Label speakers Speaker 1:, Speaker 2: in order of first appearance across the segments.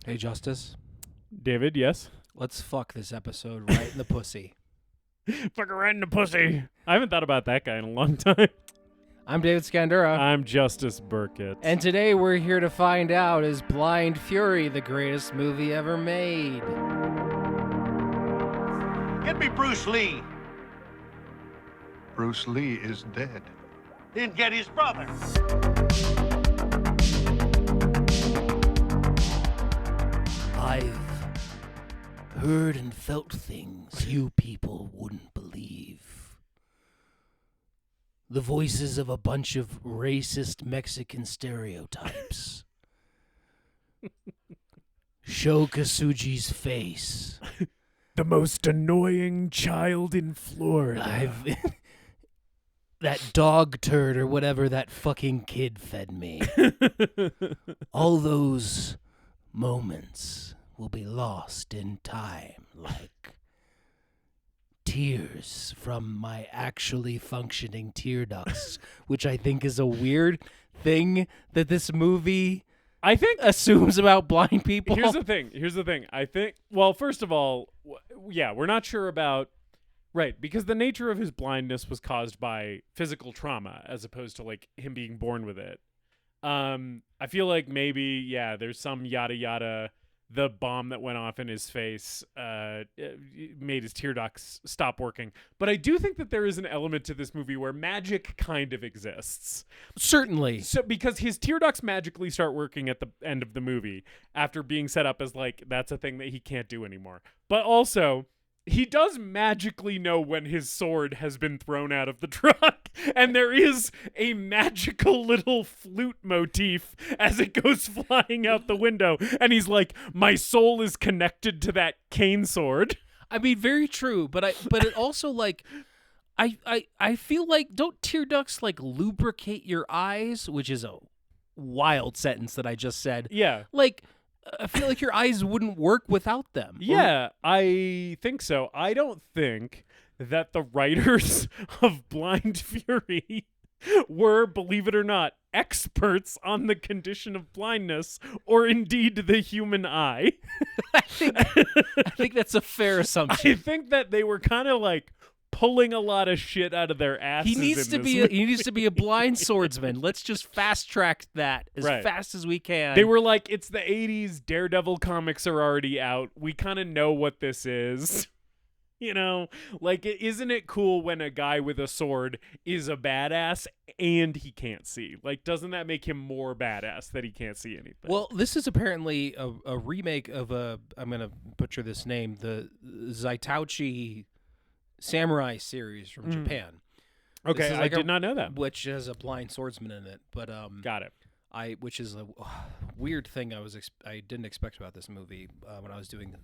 Speaker 1: Hey, Justice.
Speaker 2: David, yes?
Speaker 1: Let's fuck this episode right in the pussy.
Speaker 2: Fuck her right in the pussy. I haven't thought about that guy in a long time.
Speaker 1: I'm David Scandura.
Speaker 2: I'm Justice Burkett.
Speaker 1: And today we're here to find out, is Blind Fury the greatest movie ever made?
Speaker 3: Get me Bruce Lee.
Speaker 4: Bruce Lee is dead.
Speaker 3: Then get his brother.
Speaker 1: I've heard and felt things you people wouldn't believe. The voices of a bunch of racist Mexican stereotypes. Sho Kasuji's face.
Speaker 2: The most annoying child in Florida.
Speaker 1: That dog turd or whatever that fucking kid fed me. All those moments will be lost in time, like tears from my actually functioning tear ducts, which I think is a weird thing that this movie
Speaker 2: I think
Speaker 1: assumes about blind people.
Speaker 2: Here's the thing. I think, well, first of all, we're not sure about, right, because the nature of his blindness was caused by physical trauma as opposed to, like, him being born with it. I feel like maybe, there's some yada yada. The bomb that went off in his face made his tear ducts stop working. But I do think that there is an element to this movie where magic kind of exists.
Speaker 1: Certainly.
Speaker 2: So because his tear ducts magically start working at the end of the movie after being set up as, like, that's a thing that he can't do anymore. But also, he does magically know when his sword has been thrown out of the truck, and there is a magical little flute motif as it goes flying out the window, and he's like, my soul is connected to that cane sword.
Speaker 1: I mean, very true, but it also, like, I feel like, don't tear ducts, like, lubricate your eyes, which is a wild sentence that I just said.
Speaker 2: Yeah.
Speaker 1: Like, I feel like your eyes wouldn't work without them.
Speaker 2: Yeah, I think so. I don't think that the writers of Blind Fury were, believe it or not, experts on the condition of blindness or indeed the human eye.
Speaker 1: I think that's a fair assumption.
Speaker 2: I think that they were kind of like pulling a lot of shit out of their asses.
Speaker 1: He needs to be a blind swordsman. Let's just fast track that as fast as we can.
Speaker 2: They were like, it's the 80s, Daredevil comics are already out. We kind of know what this is. You know, like, isn't it cool when a guy with a sword is a badass and he can't see? Like, doesn't that make him more badass that he can't see anything?
Speaker 1: Well, this is apparently a remake of I'm going to butcher this name, the Zaitauchi samurai series from Japan.
Speaker 2: Okay, I did not know that.
Speaker 1: Which has a blind swordsman in it, but
Speaker 2: got it.
Speaker 1: Which is a weird thing I didn't expect about this movie when I was doing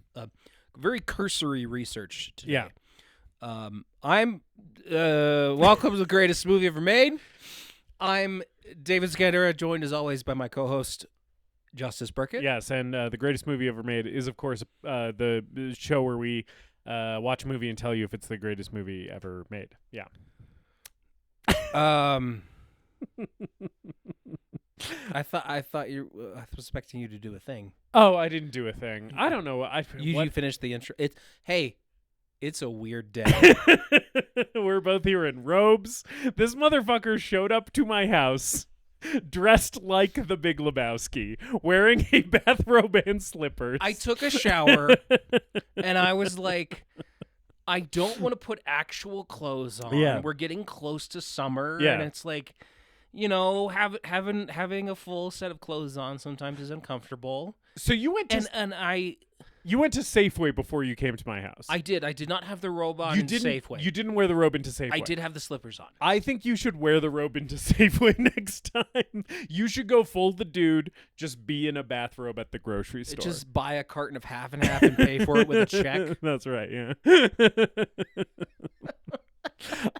Speaker 1: very cursory research today.
Speaker 2: Yeah.
Speaker 1: I'm welcome to the greatest movie ever made. I'm David Scandura, joined as always by my co-host Justice Burkett.
Speaker 2: Yes, and the greatest movie ever made is, of course, the show where we watch a movie and tell you if it's the greatest movie ever made. Yeah.
Speaker 1: I thought I was expecting you to do a thing.
Speaker 2: Oh, I didn't do a thing. I don't know.
Speaker 1: You finished the intro. It's a weird day.
Speaker 2: We're both here in robes. This motherfucker showed up to my house dressed like the Big Lebowski, wearing a bathrobe and slippers.
Speaker 1: I took a shower, and I was like, I don't want to put actual clothes on.
Speaker 2: Yeah.
Speaker 1: We're getting close to summer,
Speaker 2: Yeah.
Speaker 1: and it's like, you know, having a full set of clothes on sometimes is uncomfortable.
Speaker 2: So you went to you went to Safeway before you came to my house.
Speaker 1: I did not have the robe on in Safeway.
Speaker 2: You didn't wear the robe into Safeway.
Speaker 1: I did have the slippers on.
Speaker 2: I think you should wear the robe into Safeway next time. You should go full the dude, just be in a bathrobe at the grocery store.
Speaker 1: Just buy a carton of half and half and pay for it with a check.
Speaker 2: That's right, yeah.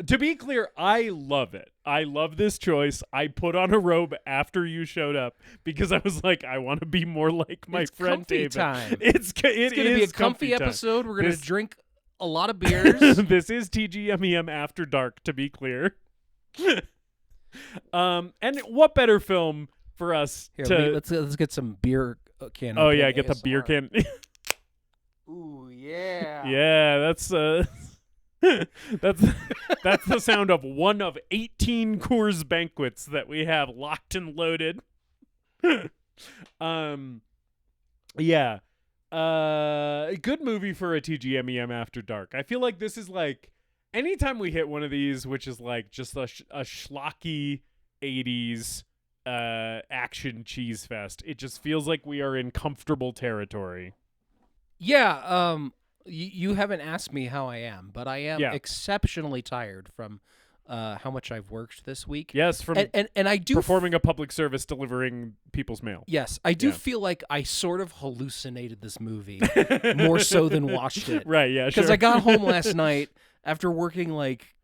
Speaker 2: To be clear, I love it. I love this choice. I put on a robe after you showed up because I was like, I want to be more like my friend David.
Speaker 1: Time.
Speaker 2: It's going to
Speaker 1: be a comfy episode. We're going to drink a lot of beers.
Speaker 2: This is TGMEM After Dark, to be clear. And what better film for us
Speaker 1: Here, let's get some beer can.
Speaker 2: Oh
Speaker 1: opening
Speaker 2: yeah, get the
Speaker 1: ASMR.
Speaker 2: beer can.
Speaker 1: Ooh yeah.
Speaker 2: Yeah, that's that's the sound of one of 18 Coors Banquets that we have locked and loaded. Yeah. Good movie for a TGMEM after dark. I feel like this is like anytime we hit one of these, which is like just a schlocky 80s action cheese fest, it just feels like we are in comfortable territory.
Speaker 1: Yeah. You haven't asked me how I am, but I am exceptionally tired from how much I've worked this week.
Speaker 2: Yes, from
Speaker 1: and I do
Speaker 2: performing a public service delivering people's mail.
Speaker 1: Yes, I do feel like I sort of hallucinated this movie more so than watched it.
Speaker 2: Right, yeah, sure.
Speaker 1: Because I got home last night after working like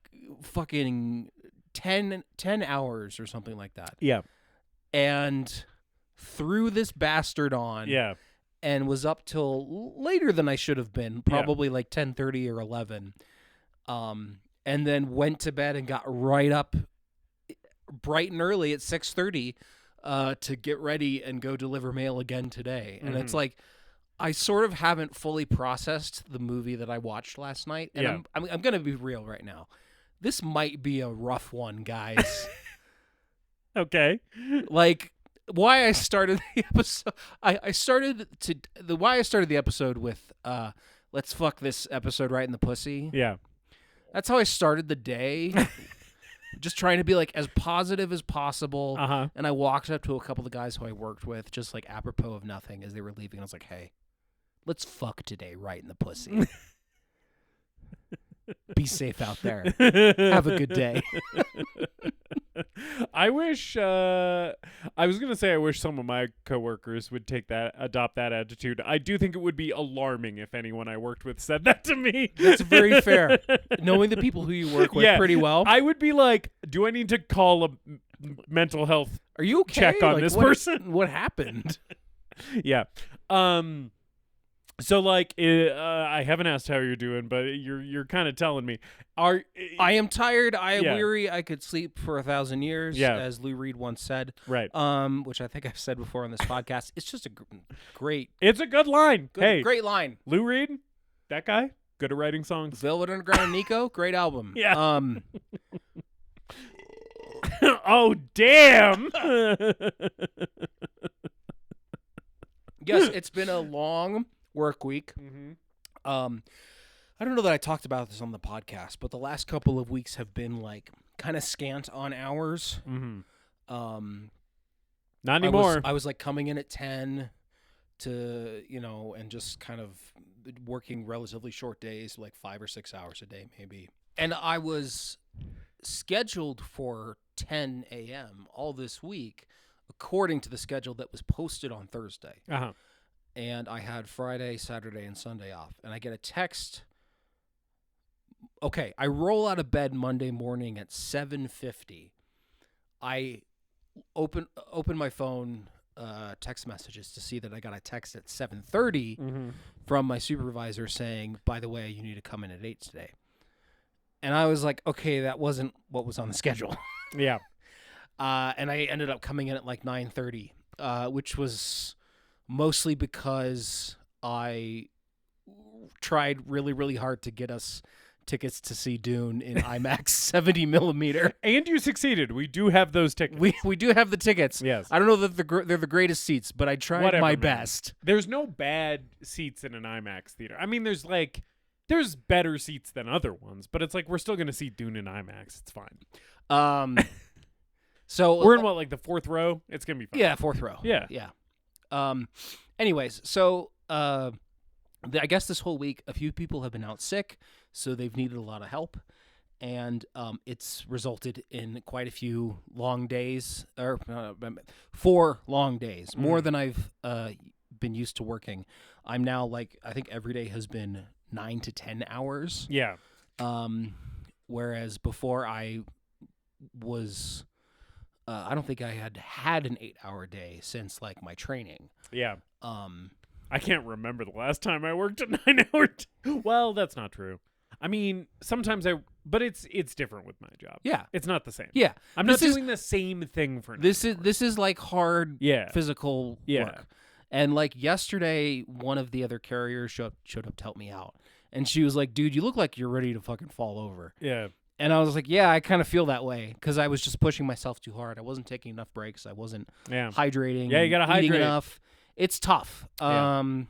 Speaker 1: fucking 10 hours or something like that.
Speaker 2: Yeah.
Speaker 1: And threw this bastard on.
Speaker 2: Yeah.
Speaker 1: And was up till later than I should have been, probably like 10:30 or 11. And then went to bed and got right up bright and early at 6:30 to get ready and go deliver mail again today. And it's like I sort of haven't fully processed the movie that I watched last night. And I'm going to be real right now. This might be a rough one, guys.
Speaker 2: Okay.
Speaker 1: Like why I started the episode why I started the episode with let's fuck this episode right in the pussy.
Speaker 2: Yeah.
Speaker 1: That's how I started the day. Just trying to be like as positive as possible.
Speaker 2: Uh-huh.
Speaker 1: And I walked up to a couple of the guys who I worked with, just like apropos of nothing as they were leaving. I was like, hey, let's fuck today right in the pussy. Be safe out there. Have a good day.
Speaker 2: I wish I was gonna say I wish some of my coworkers would adopt that attitude. I do think it would be alarming if anyone I worked with said that to me.
Speaker 1: That's very fair. Knowing the people who you work with pretty well.
Speaker 2: I would be like, do I need to call a mental health
Speaker 1: Are you okay?
Speaker 2: check on
Speaker 1: like,
Speaker 2: this
Speaker 1: what,
Speaker 2: person?
Speaker 1: What happened?
Speaker 2: Yeah. So like, I haven't asked how you're doing, but you're kind of telling me.
Speaker 1: I am tired. I am weary. I could sleep for 1,000 years, as Lou Reed once said.
Speaker 2: Right.
Speaker 1: Which I think I've said before on this podcast. It's just a great.
Speaker 2: It's a good line.
Speaker 1: Great line.
Speaker 2: Lou Reed, that guy, good at writing songs.
Speaker 1: Velvet Underground and Nico, great album.
Speaker 2: Yeah. Oh damn.
Speaker 1: Yes, it's been a long work week.
Speaker 2: Mm-hmm.
Speaker 1: I don't know that I talked about this on the podcast, but the last couple of weeks have been like kind of scant on hours.
Speaker 2: Mm-hmm. Not anymore.
Speaker 1: I was like coming in at 10 to, and just kind of working relatively short days, like 5 or 6 hours a day, maybe. And I was scheduled for 10 a.m. all this week, according to the schedule that was posted on Thursday.
Speaker 2: Uh-huh.
Speaker 1: And I had Friday, Saturday, and Sunday off. And I get a text. Okay, I roll out of bed Monday morning at 7:50. I open my phone text messages to see that I got a text at 7:30 from my supervisor saying, by the way, you need to come in at 8 today. And I was like, okay, that wasn't what was on the schedule.
Speaker 2: Yeah.
Speaker 1: And I ended up coming in at like 9:30, which was mostly because I tried really, really hard to get us tickets to see Dune in IMAX 70 millimeter.
Speaker 2: And you succeeded. We do have those tickets.
Speaker 1: We do have the tickets.
Speaker 2: Yes.
Speaker 1: I don't know that they're the greatest seats, but I tried my best.
Speaker 2: There's no bad seats in an IMAX theater. I mean, there's better seats than other ones, but it's like we're still going to see Dune in IMAX. It's fine.
Speaker 1: So
Speaker 2: we're in what, like the fourth row? It's going to be fine.
Speaker 1: Yeah, fourth row.
Speaker 2: Yeah.
Speaker 1: Yeah. Anyways, so I guess this whole week a few people have been out sick, so they've needed a lot of help, and it's resulted in quite a few long days, or 4 long days, more than I've been used to working. I'm now I think every day has been 9 to 10 hours.
Speaker 2: Yeah.
Speaker 1: Whereas before I was. I don't think I had an 8-hour day since my training.
Speaker 2: Yeah. I can't remember the last time I worked a 9-hour. Well, that's not true. I mean, sometimes but it's different with my job.
Speaker 1: Yeah,
Speaker 2: it's not the same.
Speaker 1: Yeah,
Speaker 2: I'm not doing the same thing for.
Speaker 1: This is like hard,
Speaker 2: physical
Speaker 1: work. And like yesterday, one of the other carriers showed up to help me out. And she was like, dude, you look like you're ready to fucking fall over.
Speaker 2: Yeah.
Speaker 1: And I was like, yeah, I kind of feel that way because I was just pushing myself too hard. I wasn't taking enough breaks. I wasn't hydrating.
Speaker 2: Yeah, you got to
Speaker 1: eating
Speaker 2: hydrate.
Speaker 1: enough. It's tough. So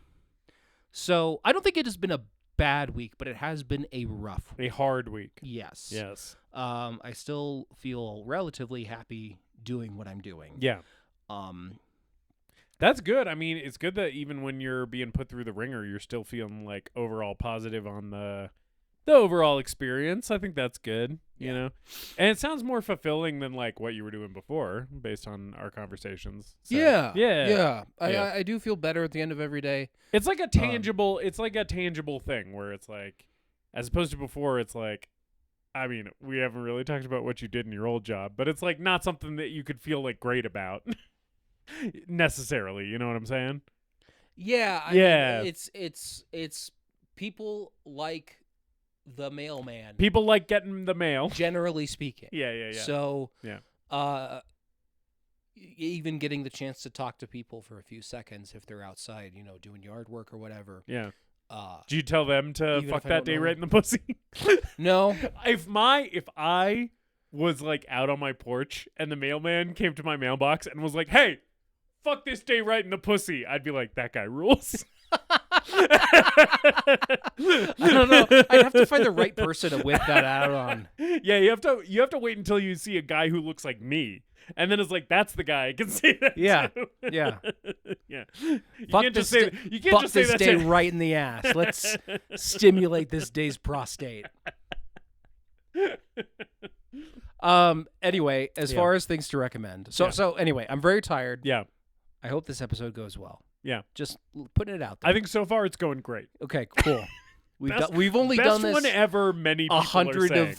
Speaker 1: I don't think it has been a bad week, but it has been a rough week.
Speaker 2: A hard week.
Speaker 1: Yes.
Speaker 2: Yes.
Speaker 1: I still feel relatively happy doing what I'm doing.
Speaker 2: Yeah. That's good. I mean, it's good that even when you're being put through the ringer, you're still feeling like overall positive on the overall experience. I think that's good, you know? And it sounds more fulfilling than like what you were doing before based on our conversations. So,
Speaker 1: Yeah. I do feel better at the end of every day.
Speaker 2: It's like a tangible thing where it's like, as opposed to before, it's like, I mean, we haven't really talked about what you did in your old job, but it's like not something that you could feel like great about necessarily. You know what I'm saying?
Speaker 1: Yeah. I mean, it's people like the mailman.
Speaker 2: People like getting the mail.
Speaker 1: Generally speaking.
Speaker 2: Yeah.
Speaker 1: So, even getting the chance to talk to people for a few seconds if they're outside, you know, doing yard work or whatever.
Speaker 2: Yeah. Do you tell them to fuck that day right in the pussy?
Speaker 1: No.
Speaker 2: If I was like out on my porch and the mailman came to my mailbox and was like, "Hey, fuck this day right in the pussy," I'd be like, "That guy rules."
Speaker 1: I don't know. I'd have to find the right person to whip that out on.
Speaker 2: Yeah, you have to wait until you see a guy who looks like me. And then it's like, that's the guy I can say that
Speaker 1: Yeah.
Speaker 2: to.
Speaker 1: Yeah.
Speaker 2: Yeah. You
Speaker 1: Fuck
Speaker 2: can't
Speaker 1: this
Speaker 2: just say
Speaker 1: day,
Speaker 2: you can't just say that
Speaker 1: day
Speaker 2: to
Speaker 1: right in the ass. Let's stimulate this day's prostate. Anyway, as far as things to recommend. So anyway, I'm very tired.
Speaker 2: Yeah.
Speaker 1: I hope this episode goes well.
Speaker 2: Yeah.
Speaker 1: Just putting it out there.
Speaker 2: I think so far it's going great.
Speaker 1: Okay, cool. We've only
Speaker 2: best
Speaker 1: done this
Speaker 2: one ever. Many people
Speaker 1: 100
Speaker 2: are saying.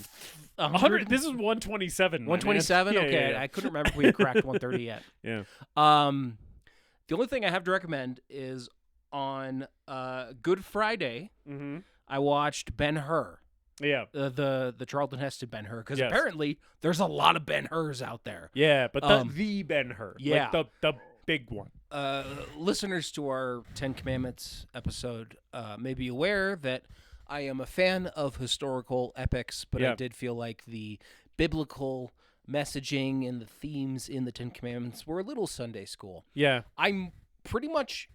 Speaker 1: of
Speaker 2: 100. This is 127.
Speaker 1: 127.
Speaker 2: Yeah,
Speaker 1: okay,
Speaker 2: yeah.
Speaker 1: I couldn't remember if we had cracked 130 yet.
Speaker 2: Yeah.
Speaker 1: The only thing I have to recommend is on Good Friday.
Speaker 2: Mm-hmm.
Speaker 1: I watched Ben-Hur.
Speaker 2: Yeah.
Speaker 1: The Charlton Heston Ben-Hur, because
Speaker 2: Yes.
Speaker 1: apparently there's a lot of Ben-Hurs out there.
Speaker 2: Yeah, but the Ben-Hur.
Speaker 1: Yeah.
Speaker 2: Like the big one.
Speaker 1: Listeners to our 10 Commandments episode may be aware that I am a fan of historical epics, but I did feel like the biblical messaging and the themes in the 10 Commandments were a little Sunday school.
Speaker 2: Yeah.
Speaker 1: I'm pretty much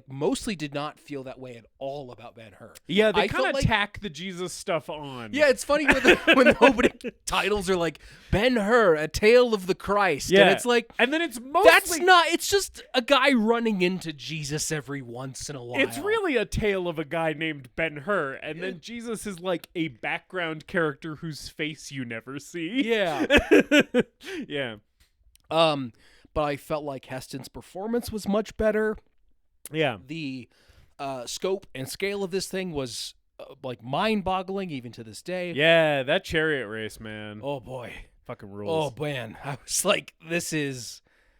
Speaker 1: mostly did not feel that way at all about Ben-Hur.
Speaker 2: Yeah, they
Speaker 1: I
Speaker 2: kind
Speaker 1: felt
Speaker 2: of tack the Jesus stuff on.
Speaker 1: Yeah, it's funny when the opening titles are like Ben-Hur, a tale of the Christ.
Speaker 2: Yeah.
Speaker 1: And it's like,
Speaker 2: and then it's mostly
Speaker 1: it's just a guy running into Jesus every once in a while.
Speaker 2: It's really a tale of a guy named Ben-Hur, and then Jesus is like a background character whose face you never see.
Speaker 1: Yeah.
Speaker 2: Yeah.
Speaker 1: But I felt like Heston's performance was much better.
Speaker 2: Yeah.
Speaker 1: The scope and scale of this thing was mind-boggling even to this day.
Speaker 2: Yeah, that chariot race, man.
Speaker 1: Oh boy.
Speaker 2: Fucking rules.
Speaker 1: Oh man. I was like,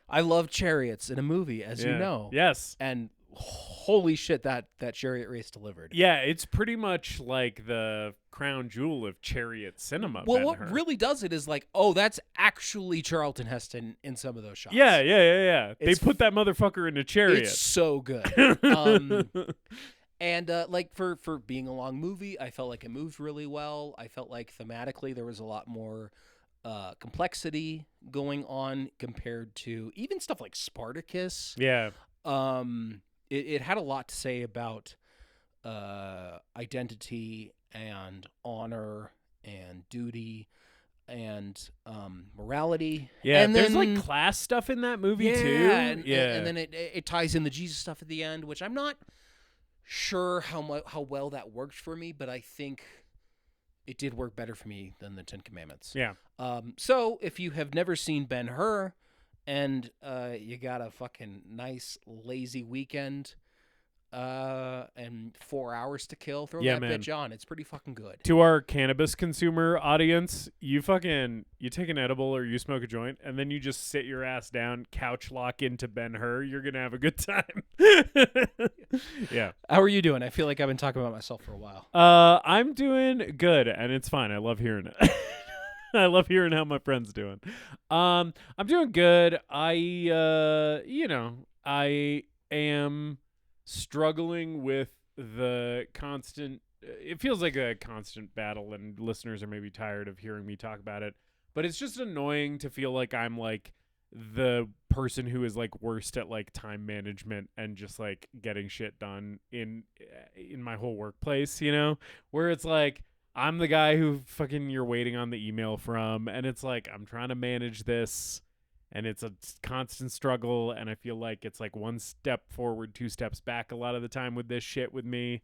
Speaker 1: I love chariots in a movie, as you know.
Speaker 2: Yes.
Speaker 1: And holy shit, that chariot race delivered.
Speaker 2: Yeah, it's pretty much like the crown jewel of chariot cinema.
Speaker 1: Well,
Speaker 2: Ben-Hur.
Speaker 1: what really does it is like, oh, that's actually Charlton Heston in some of those shots.
Speaker 2: Yeah. They put that motherfucker in a chariot.
Speaker 1: It's so good. And for being a long movie, I felt like it moved really well. I felt like thematically there was a lot more complexity going on compared to even stuff like Spartacus.
Speaker 2: Yeah.
Speaker 1: It had a lot to say about identity and honor and duty and morality.
Speaker 2: Yeah,
Speaker 1: and
Speaker 2: there's
Speaker 1: then,
Speaker 2: like class stuff in that movie too.
Speaker 1: And then it ties in the Jesus stuff at the end, which I'm not sure how well that worked for me, but I think it did work better for me than the 10 Commandments.
Speaker 2: Yeah.
Speaker 1: So if you have never seen Ben-Hur and you got a fucking nice lazy weekend and 4 hours to kill, throw that bitch on. It's pretty fucking good.
Speaker 2: To our cannabis consumer audience, you take an edible or you smoke a joint and then you just sit your ass down, couch lock into Ben-Hur. You're going to have a good time. Yeah.
Speaker 1: How are you doing? I feel like I've been talking about myself for a while.
Speaker 2: I'm doing good and it's fine. I love hearing it. I love hearing how my friend's doing. I'm doing good. I am struggling with the constant. It feels like a constant battle, and listeners are maybe tired of hearing me talk about it. But it's just annoying to feel like I'm like the person who is like worst at like time management and just like getting shit done in my whole workplace, where it's like I'm the guy who fucking you're waiting on the email from, and it's like I'm trying to manage this, and it's a constant struggle, and I feel like it's like one step forward, two steps back a lot of the time with this shit with me.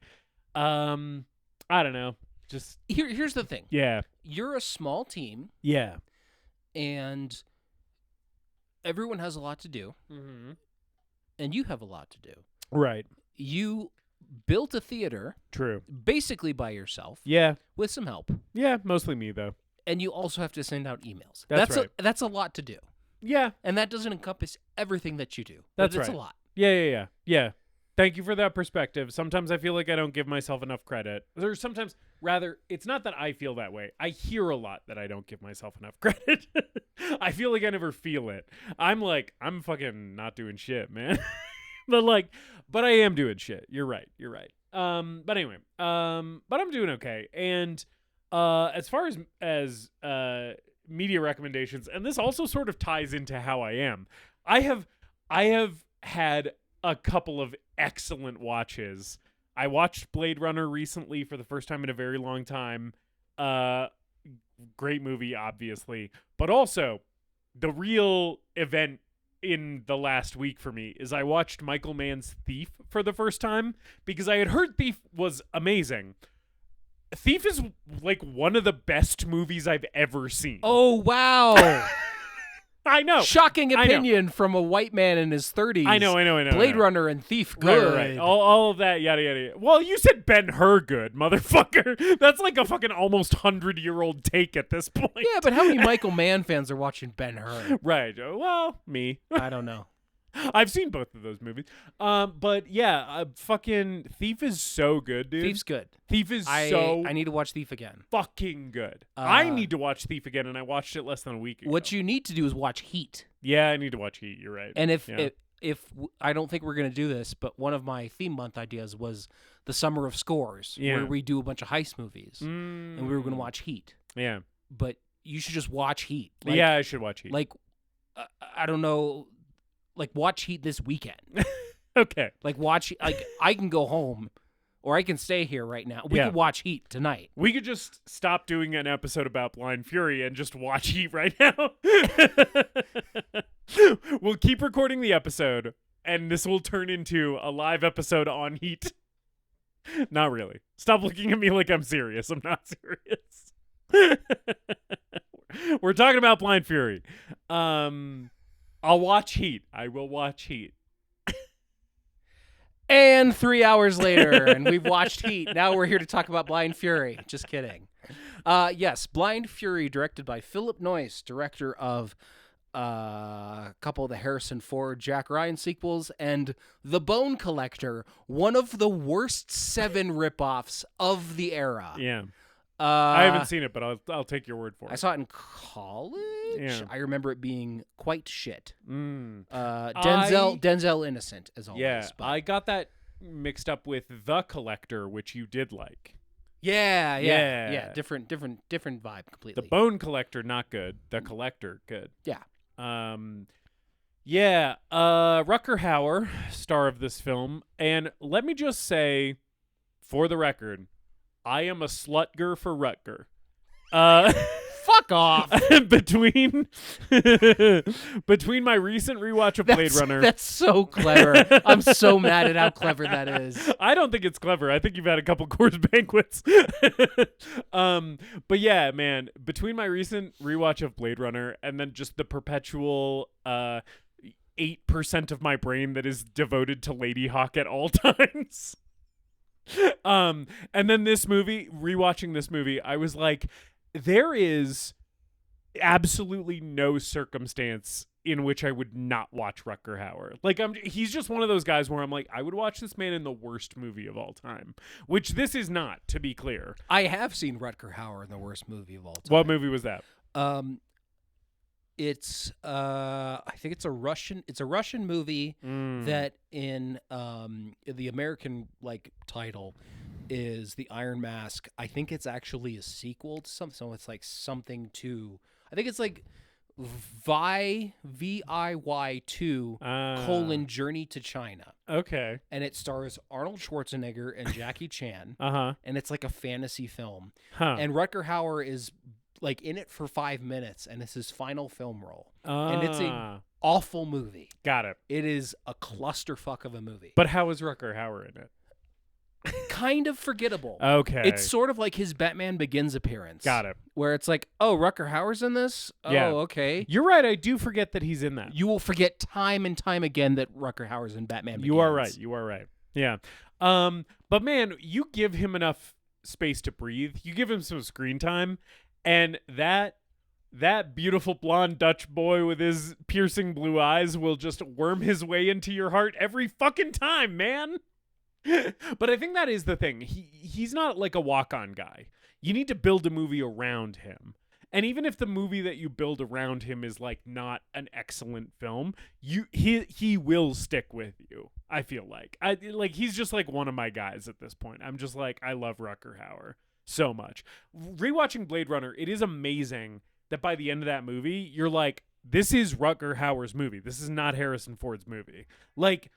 Speaker 2: I don't know. Just
Speaker 1: here's the thing.
Speaker 2: Yeah.
Speaker 1: You're a small team.
Speaker 2: Yeah.
Speaker 1: And everyone has a lot to do.
Speaker 2: Mm-hmm.
Speaker 1: And you have a lot to do.
Speaker 2: Right.
Speaker 1: You built a theater.
Speaker 2: True.
Speaker 1: Basically by yourself.
Speaker 2: Yeah.
Speaker 1: With some help.
Speaker 2: Yeah, mostly me, though.
Speaker 1: And you also have to send out emails.
Speaker 2: That's right.
Speaker 1: That's a lot to do.
Speaker 2: Yeah.
Speaker 1: And that doesn't encompass everything that you do.
Speaker 2: That's
Speaker 1: It's
Speaker 2: right.
Speaker 1: a lot.
Speaker 2: Yeah. Thank you for that perspective. Sometimes I feel like I don't give myself enough credit. Or sometimes, rather, it's not that I feel that way. I hear a lot that I don't give myself enough credit. I feel like I never feel it. I'm like, I'm fucking not doing shit, man. but I am doing shit. You're right. But anyway, but I'm doing okay. And as far as media recommendations, and this also sort of ties into how I am. I have had a couple of excellent watches. I watched Blade Runner recently for the first time in a very long time. Great movie, obviously. But also, the real event in the last week for me is I watched Michael Mann's Thief for the first time because I had heard Thief was amazing. Thief is like one of the best movies I've ever seen.
Speaker 1: Oh, wow.
Speaker 2: I know.
Speaker 1: Shocking opinion from a white man in his 30s.
Speaker 2: I know.
Speaker 1: Blade Runner and Thief, good.
Speaker 2: Right. All of that, yada, yada. Well, you said Ben-Hur good, motherfucker. That's like a fucking almost 100-year-old take at this point.
Speaker 1: Yeah, but how many Michael Mann fans are watching Ben-Hur?
Speaker 2: Right. Well, me.
Speaker 1: I don't know.
Speaker 2: I've seen both of those movies. But yeah, fucking Thief is so good, dude.
Speaker 1: Thief's good.
Speaker 2: Thief is
Speaker 1: I need to watch Thief again.
Speaker 2: Fucking good. I need to watch Thief again, and I watched it less than a week ago.
Speaker 1: What you need to do is watch Heat.
Speaker 2: Yeah, I need to watch Heat. You're right.
Speaker 1: And if I don't think we're going to do this, but one of my theme month ideas was the Summer of Scores, where we do a bunch of heist movies, and we were going to watch Heat.
Speaker 2: Yeah.
Speaker 1: But you should just watch Heat.
Speaker 2: Yeah, I should watch Heat.
Speaker 1: Like, I don't know, like watch Heat this weekend.
Speaker 2: Okay.
Speaker 1: Like watch, like I can go home, or I can stay here right now. We could watch Heat tonight.
Speaker 2: We could just stop doing an episode about Blind Fury and just watch Heat right now. We'll keep recording the episode, and this will turn into a live episode on Heat. Not really. Stop looking at me like I'm serious. I'm not serious. We're talking about Blind Fury. I'll watch Heat. I will watch Heat.
Speaker 1: And 3 hours later, and we've watched Heat. Now we're here to talk about Blind Fury. Just kidding. Yes, Blind Fury, directed by Phillip Noyce, director of a couple of the Harrison Ford, Jack Ryan sequels, and The Bone Collector, one of the worst 7 ripoffs of the era.
Speaker 2: Yeah. I haven't seen it, but I'll take your word for it.
Speaker 1: I saw it in college.
Speaker 2: Yeah.
Speaker 1: I remember it being quite shit.
Speaker 2: Mm.
Speaker 1: Denzel innocent as always.
Speaker 2: Yeah,
Speaker 1: but
Speaker 2: I got that mixed up with The Collector, which you did like.
Speaker 1: Yeah. Different vibe completely.
Speaker 2: The Bone Collector, not good. The Collector, good.
Speaker 1: Yeah.
Speaker 2: Rutger Hauer, star of this film, and let me just say, for the record, I am a slutger for Rutger.
Speaker 1: Fuck off.
Speaker 2: between my recent rewatch of Blade Runner.
Speaker 1: That's so clever. I'm so mad at how clever that is.
Speaker 2: I don't think it's clever. I think you've had a couple Coors Banquets. But yeah, man, between my recent rewatch of Blade Runner and then just the perpetual 8% of my brain that is devoted to Lady Hawk at all times. And then this movie, rewatching this movie, I was like, there is absolutely no circumstance in which I would not watch Rutger Hauer. Like, he's just one of those guys where I'm like, I would watch this man in the worst movie of all time, which this is not, to be clear.
Speaker 1: I have seen Rutger Hauer in the worst movie of all time.
Speaker 2: What movie was that?
Speaker 1: It's I think it's a Russian movie that in the American like title is The Iron Mask. I think it's actually a sequel to something, so it's like something to, I think it's like VIY 2 Journey to China.
Speaker 2: Okay.
Speaker 1: And it stars Arnold Schwarzenegger and Jackie Chan. And it's like a fantasy film. And Rutger Hauer is like in it for 5 minutes, and it's his final film role. And it's a awful movie.
Speaker 2: Got it.
Speaker 1: It is a clusterfuck of a movie.
Speaker 2: But how is Rutger Hauer in it?
Speaker 1: Kind of forgettable.
Speaker 2: Okay.
Speaker 1: It's sort of like his Batman Begins appearance.
Speaker 2: Got it.
Speaker 1: Where it's like, oh, Rutger Hauer's in this? Oh,
Speaker 2: Yeah.
Speaker 1: okay.
Speaker 2: You're right. I do forget that he's in that.
Speaker 1: You will forget time and time again that Rutger Hauer's in Batman Begins.
Speaker 2: You are right. You are right. Yeah. But man, you give him enough space to breathe. You give him some screen time, and that beautiful blonde Dutch boy with his piercing blue eyes will just worm his way into your heart every fucking time, man. But I think that is the thing. He's not like a walk-on guy. You need to build a movie around him. And even if the movie that you build around him is like not an excellent film, he will stick with you. I feel like he's just like one of my guys at this point. I'm just like, I love Rutger Hauer so much. Rewatching Blade Runner, it is amazing that by the end of that movie, you're like, this is Rutger Hauer's movie. This is not Harrison Ford's movie. Like,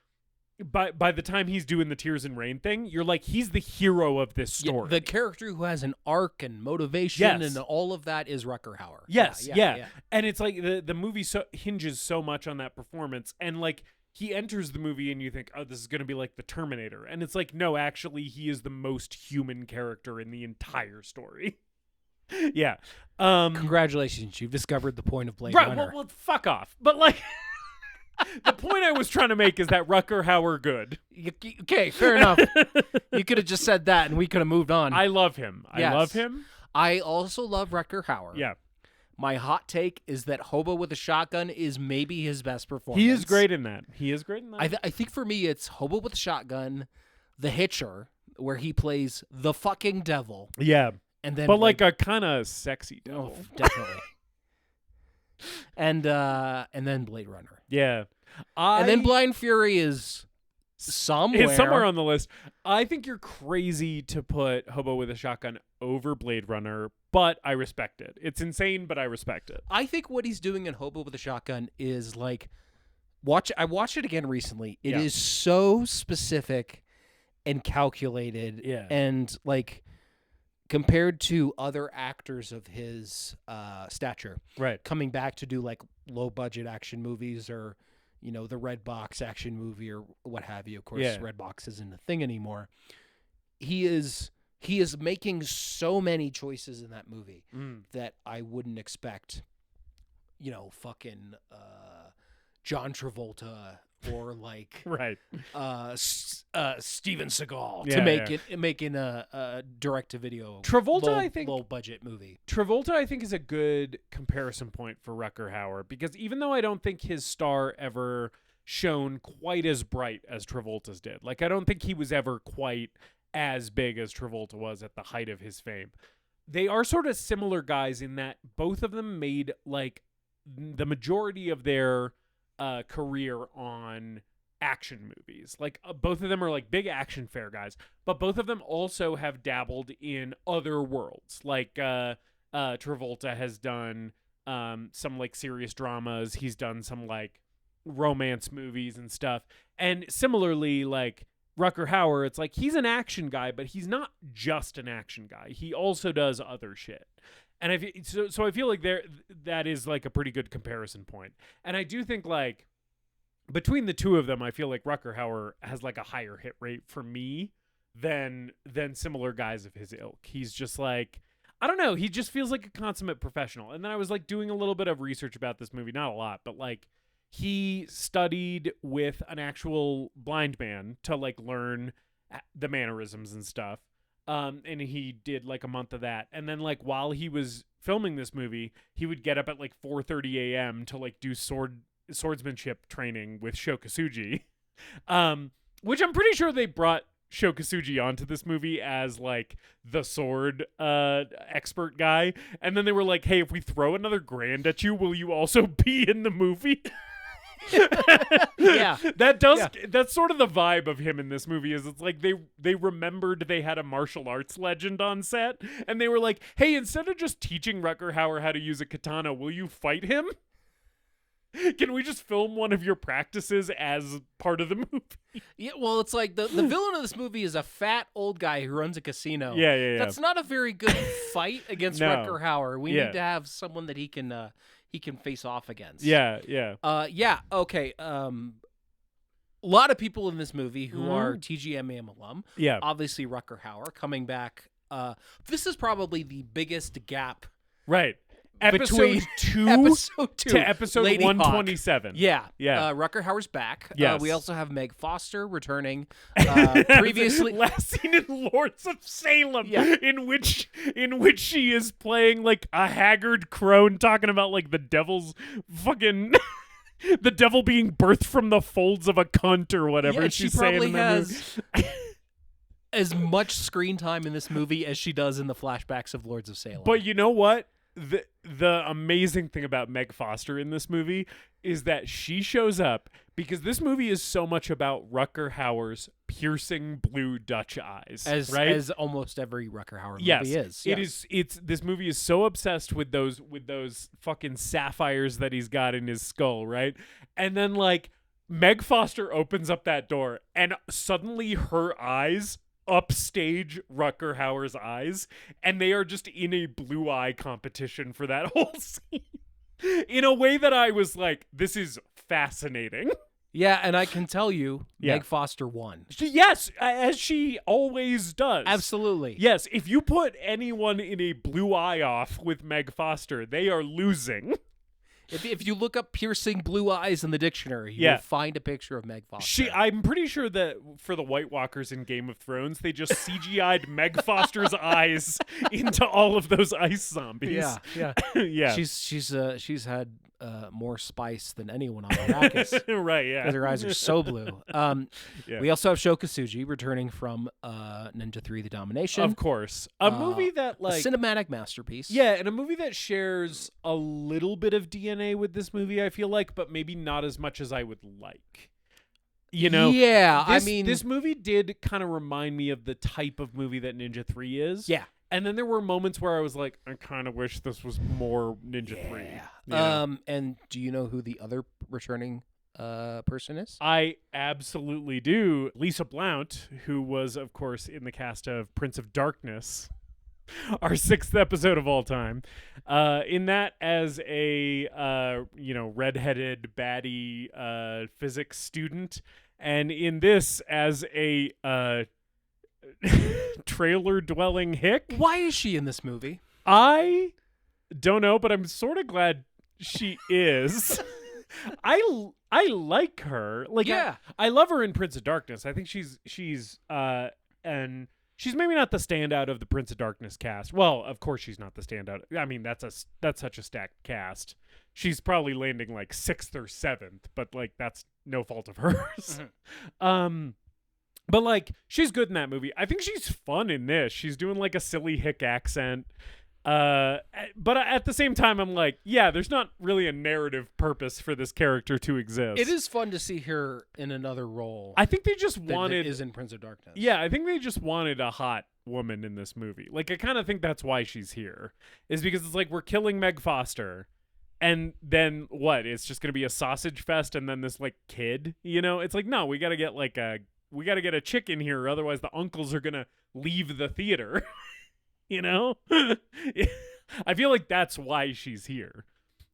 Speaker 2: by the time he's doing the Tears and Rain thing, you're like, he's the hero of this story.
Speaker 1: The character who has an arc and motivation and all of that is Rutger Hauer.
Speaker 2: Yes, yeah. And it's like the movie hinges so much on that performance, and like he enters the movie and you think, oh, this is going to be like the Terminator, and it's like, no, actually he is the most human character in the entire story. Yeah.
Speaker 1: Congratulations, you've discovered the point of Blade Runner.
Speaker 2: Well, fuck off. But like the point I was trying to make is that Rutger Hauer good.
Speaker 1: Okay, fair enough. You could have just said that and we could have moved on.
Speaker 2: I love him.
Speaker 1: Yes.
Speaker 2: I love him.
Speaker 1: I also love Rutger Hauer.
Speaker 2: Yeah.
Speaker 1: My hot take is that Hobo with a Shotgun is maybe his best performance.
Speaker 2: He is great in that.
Speaker 1: I think for me it's Hobo with a Shotgun, The Hitcher, where he plays the fucking devil.
Speaker 2: Yeah.
Speaker 1: And then,
Speaker 2: but like a kind of sexy devil.
Speaker 1: Oh, definitely. And then Blade Runner.
Speaker 2: Yeah.
Speaker 1: And then Blind Fury is somewhere.
Speaker 2: It's somewhere on the list. I think you're crazy to put Hobo with a Shotgun over Blade Runner, but I respect it. It's insane, but I respect it.
Speaker 1: I think what he's doing in Hobo with a Shotgun is like, I watched it again recently. It is so specific and calculated.
Speaker 2: Yeah.
Speaker 1: And like, compared to other actors of his stature,
Speaker 2: right,
Speaker 1: coming back to do like low budget action movies or, you know, the Red Box action movie or what have you. Of course, Red Box isn't a thing anymore. He is making so many choices in that movie that I wouldn't expect, you know, fucking John Travolta or like
Speaker 2: right
Speaker 1: Steven Seagal to making a direct to video
Speaker 2: I think
Speaker 1: low budget movie.
Speaker 2: Travolta I think is a good comparison point for Rutger Hauer, because even though I don't think his star ever shone quite as bright as Travolta's did, like I don't think he was ever quite as big as Travolta was at the height of his fame, they are sort of similar guys in that both of them made like the majority of their career on action movies. Like both of them are like big action fair guys, but both of them also have dabbled in other worlds. Like Travolta has done some like serious dramas. He's done some like romance movies and stuff. And similarly, like Rutger Hauer, it's like he's an action guy, but he's not just an action guy. He also does other shit. And so I feel like that is like a pretty good comparison point. And I do think like between the two of them, I feel like Rutger Hauer has like a higher hit rate for me than similar guys of his ilk. He's just like, I don't know, he just feels like a consummate professional. And then I was like doing a little bit of research about this movie, not a lot, but like he studied with an actual blind man to like learn the mannerisms and stuff. And he did like a month of that. And then like while he was filming this movie, he would get up at like 4:30 a.m. to like do swordsmanship training with Shokasugi, which I'm pretty sure they brought Sho Kosugi onto this movie as like the sword expert guy, and then they were like, "Hey, if we throw another $1,000 at you, will you also be in the movie?"
Speaker 4: Yeah.
Speaker 2: That's sort of the vibe of him in this movie. Is it's like they remembered they had a martial arts legend on set, and they were like, "Hey, instead of just teaching Rutger Hauer how to use a katana, will you fight him? Can we just film one of your practices as part of the movie?"
Speaker 4: Yeah, well, it's like the villain of this movie is a fat old guy who runs a casino.
Speaker 2: Yeah.
Speaker 4: That's not a very good fight against
Speaker 2: No.
Speaker 4: Rutger Hauer. We
Speaker 2: Yeah.
Speaker 4: need to have someone that he can face off against.
Speaker 2: Yeah.
Speaker 4: Okay. A lot of people in this movie who are
Speaker 2: Mm-hmm.
Speaker 4: TGMAM alum.
Speaker 2: Yeah.
Speaker 4: Obviously, Rutger Hauer coming back. This is probably the biggest gap
Speaker 2: Right. Episode
Speaker 4: between
Speaker 2: 2
Speaker 4: episode 2
Speaker 2: to episode
Speaker 4: Lady Hawk.
Speaker 2: 127.
Speaker 4: Yeah.
Speaker 2: Yeah.
Speaker 4: Rutger Hauer's back.
Speaker 2: Yes.
Speaker 4: We also have Meg Foster returning. Previously,
Speaker 2: last scene in Lords of Salem,
Speaker 4: Yeah.
Speaker 2: in which she is playing like a haggard crone, talking about like the devil's fucking the devil being birthed from the folds of a cunt or whatever.
Speaker 4: yeah,
Speaker 2: she's
Speaker 4: she probably
Speaker 2: saying in the movie.
Speaker 4: has as much screen time in this movie as she does in the flashbacks of Lords of Salem.
Speaker 2: But you know what? The amazing thing about Meg Foster in this movie is that she shows up because this movie is so much about Rutger Hauer's piercing blue Dutch eyes, right?
Speaker 4: as almost every Rutger Hauer movie
Speaker 2: Yes,
Speaker 4: is.
Speaker 2: it is. It's this movie is so obsessed with those fucking sapphires that he's got in his skull, right? And then like Meg Foster opens up that door, and suddenly her eyes upstage Rutger Hauer's eyes, and they are just in a blue eye competition for that whole scene. In a way that I was like, this is fascinating.
Speaker 4: Yeah, and I can tell you,
Speaker 2: Yeah.
Speaker 4: Meg Foster won.
Speaker 2: Yes, as she always does.
Speaker 4: Absolutely.
Speaker 2: Yes, if you put anyone in a blue eye off with Meg Foster, they are losing.
Speaker 4: If you look up piercing blue eyes in the dictionary, you
Speaker 2: Yeah.
Speaker 4: will find a picture of Meg Foster.
Speaker 2: I'm pretty sure that for the White Walkers in Game of Thrones, they just CGI'd Meg Foster's eyes into all of those ice zombies.
Speaker 4: yeah.
Speaker 2: Yeah.
Speaker 4: She's had more spice than anyone on Arrakis.
Speaker 2: Right, yeah.
Speaker 4: Because her eyes are so blue.
Speaker 2: Yeah.
Speaker 4: We also have Sho Kosugi returning from Ninja 3: The Domination.
Speaker 2: Of course. A movie that
Speaker 4: a
Speaker 2: like
Speaker 4: cinematic masterpiece.
Speaker 2: yeah, and a movie that shares a little bit of DNA with this movie, I feel like, but maybe not as much as I would like. You know?
Speaker 4: Yeah,
Speaker 2: This,
Speaker 4: I mean,
Speaker 2: this movie did kind of remind me of the type of movie that Ninja 3 is.
Speaker 4: yeah.
Speaker 2: And then there were moments where I was like, I kind of wish this was more Ninja 3.
Speaker 4: Yeah.
Speaker 2: you know?
Speaker 4: And do you know who the other returning person is?
Speaker 2: I absolutely do. Lisa Blount, who was, of course, in the cast of Prince of Darkness, our 6th episode of all time. In that as a, redheaded baddie physics student. And in this as a trailer-dwelling hick.
Speaker 4: Why is she in this movie?
Speaker 2: I don't know, but I'm sort of glad she is. I like her. Like,
Speaker 4: Yeah.
Speaker 2: I love her in Prince of Darkness. I think she's and she's maybe not the standout of the Prince of Darkness cast. Well, of course she's not the standout. I mean, that's such a stacked cast. She's probably landing like 6th or 7th, but like that's no fault of hers. But like she's good in that movie. I think she's fun in this. She's doing like a silly hick accent. But at the same time, I'm like, yeah, there's not really a narrative purpose for this character to exist.
Speaker 4: It is fun to see her in another role.
Speaker 2: I think they just
Speaker 4: that
Speaker 2: wanted.
Speaker 4: is in Prince of Darkness.
Speaker 2: Yeah, I think they just wanted a hot woman in this movie. Like, I kind of think that's why she's here, is because it's like we're killing Meg Foster, and then what? It's just gonna be a sausage fest, and then this like kid, you know? It's like, no, we gotta get a chick in here, otherwise the uncles are gonna leave the theater. You know? I feel like that's why she's here.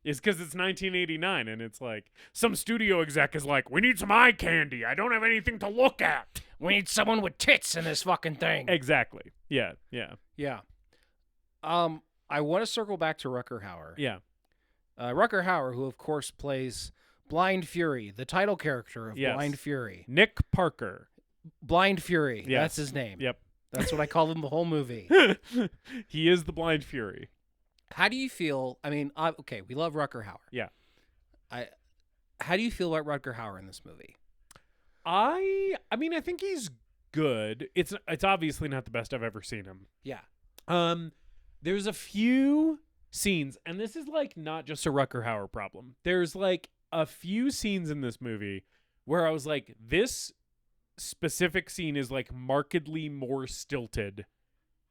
Speaker 2: Is because it's 1989 and it's like some studio exec is like, we need some eye candy. I don't have anything to look at.
Speaker 4: We need someone with tits in this fucking thing.
Speaker 2: Exactly. Yeah. Yeah.
Speaker 4: Yeah. I want to circle back to Rutger Hauer.
Speaker 2: Yeah.
Speaker 4: Rutger Hauer, who of course plays Blind Fury, the title character of
Speaker 2: Yes.
Speaker 4: Blind Fury.
Speaker 2: Nick Parker.
Speaker 4: Blind Fury.
Speaker 2: Yes.
Speaker 4: That's his name.
Speaker 2: Yep.
Speaker 4: That's what I call him the whole movie.
Speaker 2: He is the Blind Fury.
Speaker 4: How do you feel? I mean, okay, we love Rutger Hauer.
Speaker 2: Yeah.
Speaker 4: How do you feel about Rutger Hauer in this movie?
Speaker 2: I mean, I think he's good. It's obviously not the best I've ever seen him.
Speaker 4: Yeah.
Speaker 2: There's a few scenes, and this is like not just a Rutger Hauer problem. There's like a few scenes in this movie where I was like, this specific scene is like markedly more stilted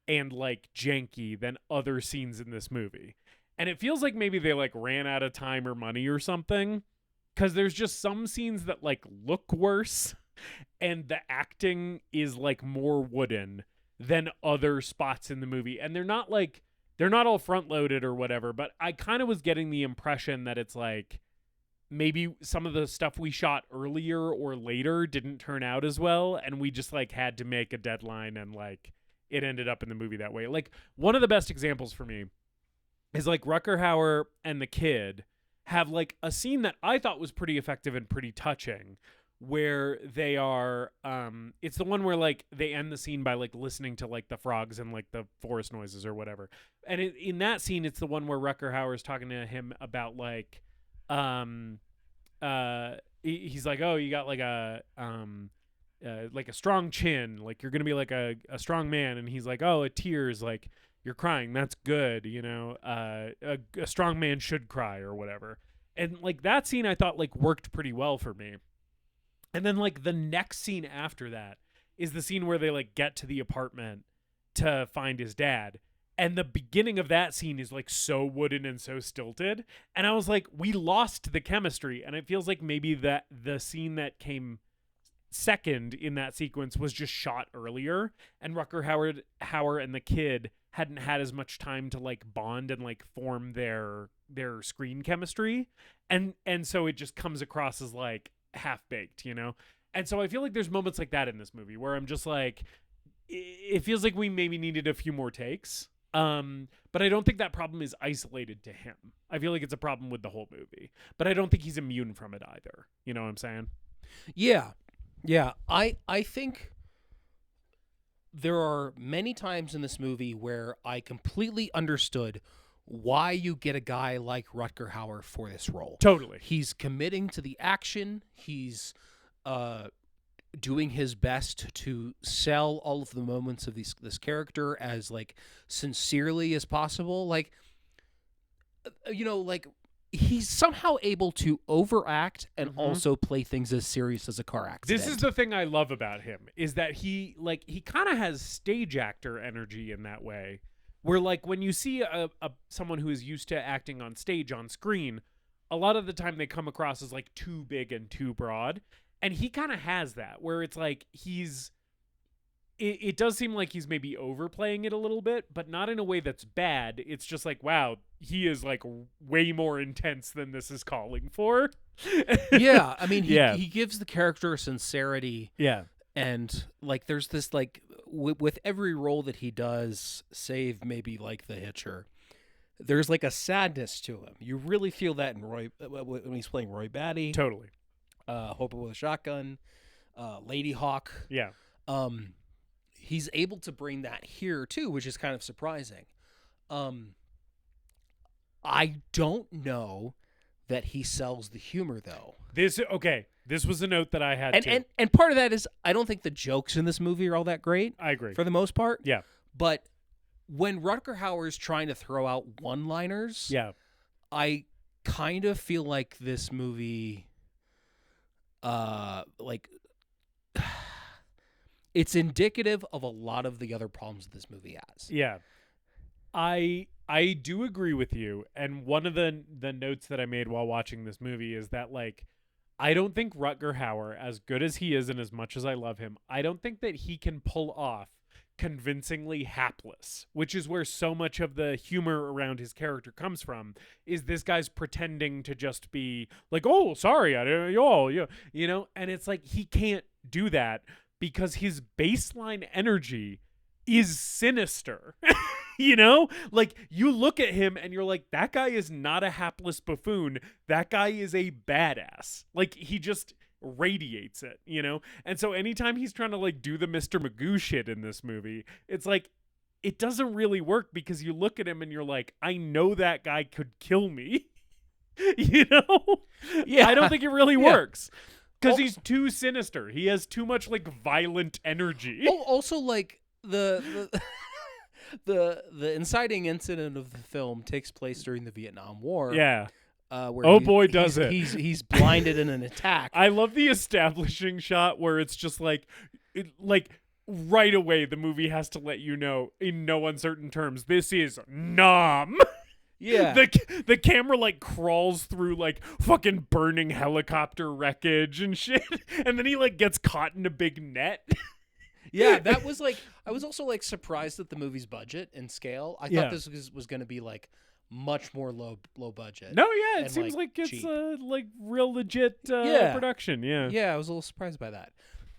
Speaker 2: and like janky than other scenes in this movie. And it feels like maybe they like ran out of time or money or something, because there's just some scenes that like look worse and the acting is like more wooden than other spots in the movie. And they're not all front loaded or whatever, but I kind of was getting the impression that it's like maybe some of the stuff we shot earlier or later didn't turn out as well, and we just like had to make a deadline, and like it ended up in the movie that way. Like one of the best examples for me is like Rutger Hauer and the kid have like a scene that I thought was pretty effective and pretty touching, where they are it's the one where like they end the scene by like listening to like the frogs and like the forest noises or whatever. And in that scene, it's the one where Rutger Hauer is talking to him about like he's like, oh, you got like a strong chin, like you're gonna be like a strong man. And he's like, oh, a tear is like you're crying, that's good, you know, a strong man should cry or whatever. And like that scene I thought like worked pretty well for me. And then like the next scene after that is the scene where they like get to the apartment to find his dad. And the beginning of that scene is like so wooden and so stilted. And I was like, we lost the chemistry. And it feels like maybe that the scene that came second in that sequence was just shot earlier. And Rutger Hauer and the kid hadn't had as much time to like bond and like form their screen chemistry. And so it just comes across as like half-baked, you know? And so I feel like there's moments like that in this movie where I'm just like, it feels like we maybe needed a few more takes. But I don't think that problem is isolated to him. I feel like it's a problem with the whole movie, but I don't think he's immune from it either. You know what I'm saying?
Speaker 4: Yeah. I think there are many times in this movie where I completely understood why you get a guy like Rutger Hauer for this role.
Speaker 2: Totally.
Speaker 4: He's committing to the action. He's doing his best to sell all of the moments of this character as like sincerely as possible. Like, you know, like he's somehow able to overact and also play things as serious as a car accident.
Speaker 2: This is the thing I love about him, is that he kind of has stage actor energy in that way, where like when you see someone who is used to acting on stage on screen, a lot of the time they come across as like too big and too broad. And he kind of has that, where it's like it does seem like he's maybe overplaying it a little bit, but not in a way that's bad. It's just like, wow, he is like way more intense than this is calling for.
Speaker 4: Yeah, I mean, he gives the character sincerity.
Speaker 2: Yeah.
Speaker 4: And like there's this like with every role that he does, save maybe like The Hitcher, there's like a sadness to him. You really feel that in Roy when he's playing Roy Batty.
Speaker 2: Totally.
Speaker 4: Hope with a Shotgun, Lady Hawk.
Speaker 2: Yeah.
Speaker 4: He's able to bring that here too, which is kind of surprising. I don't know that he sells the humor though.
Speaker 2: This was a note that I had too.
Speaker 4: And part of that is I don't think the jokes in this movie are all that great.
Speaker 2: I agree.
Speaker 4: For the most part.
Speaker 2: Yeah.
Speaker 4: But when Rutger Hauer is trying to throw out one-liners,
Speaker 2: yeah,
Speaker 4: I kind of feel like this movie it's indicative of a lot of the other problems this movie has.
Speaker 2: Yeah. I do agree with you, and one of the notes that I made while watching this movie is that like I don't think Rutger Hauer, as good as he is and as much as I love him, I don't think that he can pull off convincingly hapless, which is where so much of the humor around his character comes from, is this guy's pretending to just be like, oh, sorry, I didn't, you know, and it's like he can't do that because his baseline energy is sinister. You know, like you look at him and you're like, that guy is not a hapless buffoon. That guy is a badass. Like he just radiates it, you know? And so anytime he's trying to like do the Mr. Magoo shit in this movie, it's like, it doesn't really work because you look at him and you're like, I know that guy could kill me. You know?
Speaker 4: Yeah.
Speaker 2: I don't think it really works. Because he's too sinister. He has too much like violent energy.
Speaker 4: Also, like the inciting incident of the film takes place during the Vietnam War.
Speaker 2: Yeah.
Speaker 4: Where
Speaker 2: does it.
Speaker 4: He's blinded in an attack.
Speaker 2: I love the establishing shot where it's just like right away the movie has to let you know in no uncertain terms this is Nam.
Speaker 4: Yeah.
Speaker 2: The camera like crawls through like fucking burning helicopter wreckage and shit, and then he like gets caught in a big net.
Speaker 4: Yeah, that was like I was also like surprised at the movie's budget and scale. I thought this was going to be like much more low budget.
Speaker 2: No, yeah, it
Speaker 4: and,
Speaker 2: seems like it's
Speaker 4: cheap.
Speaker 2: like real legit production. Yeah.
Speaker 4: Yeah, I was a little surprised by that.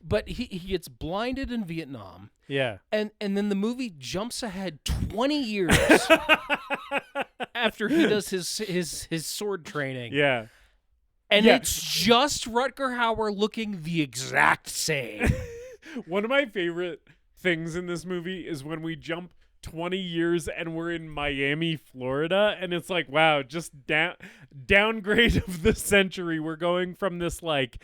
Speaker 4: But he gets blinded in Vietnam.
Speaker 2: Yeah.
Speaker 4: And then the movie jumps ahead 20 years after he does his sword training.
Speaker 2: Yeah.
Speaker 4: And it's just Rutger Hauer looking the exact same.
Speaker 2: One of my favorite things in this movie is when we jump 20 years and we're in Miami, Florida, and it's like, wow, just downgrade of the century. We're going from this like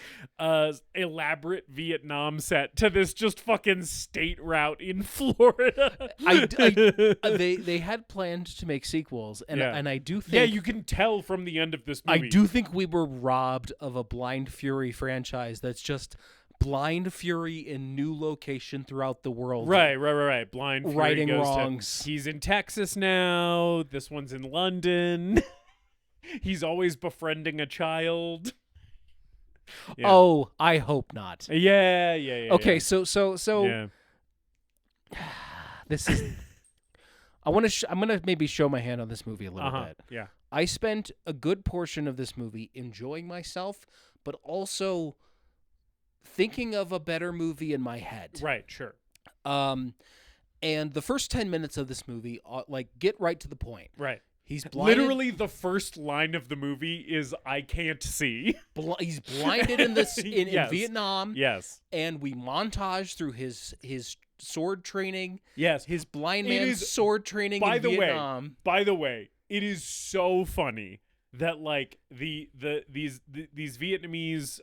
Speaker 2: elaborate Vietnam set to this just fucking state route in Florida.
Speaker 4: They had planned to make sequels, and I do think
Speaker 2: you can tell from the end of this movie.
Speaker 4: I do think we were robbed of a Blind Fury franchise that's just Blind Fury in new location throughout the world.
Speaker 2: Right. Blind Fury
Speaker 4: righting
Speaker 2: goes
Speaker 4: wrongs.
Speaker 2: He's in Texas now. This one's in London. He's always befriending a child. Yeah.
Speaker 4: Oh, I hope not.
Speaker 2: Yeah.
Speaker 4: Okay, so this is. I'm gonna maybe show my hand on this movie a little bit.
Speaker 2: Yeah.
Speaker 4: I spent a good portion of this movie enjoying myself, but also thinking of a better movie in my head.
Speaker 2: Right, sure.
Speaker 4: And the first 10 minutes of this movie, like, get right to the point.
Speaker 2: Right.
Speaker 4: He's blinded.
Speaker 2: Literally, the first line of the movie is "I can't see."
Speaker 4: He's blinded in this in Vietnam.
Speaker 2: Yes.
Speaker 4: And we montage through his sword training.
Speaker 2: Yes.
Speaker 4: His blind man's sword training in Vietnam.
Speaker 2: By the way, it is so funny that like these Vietnamese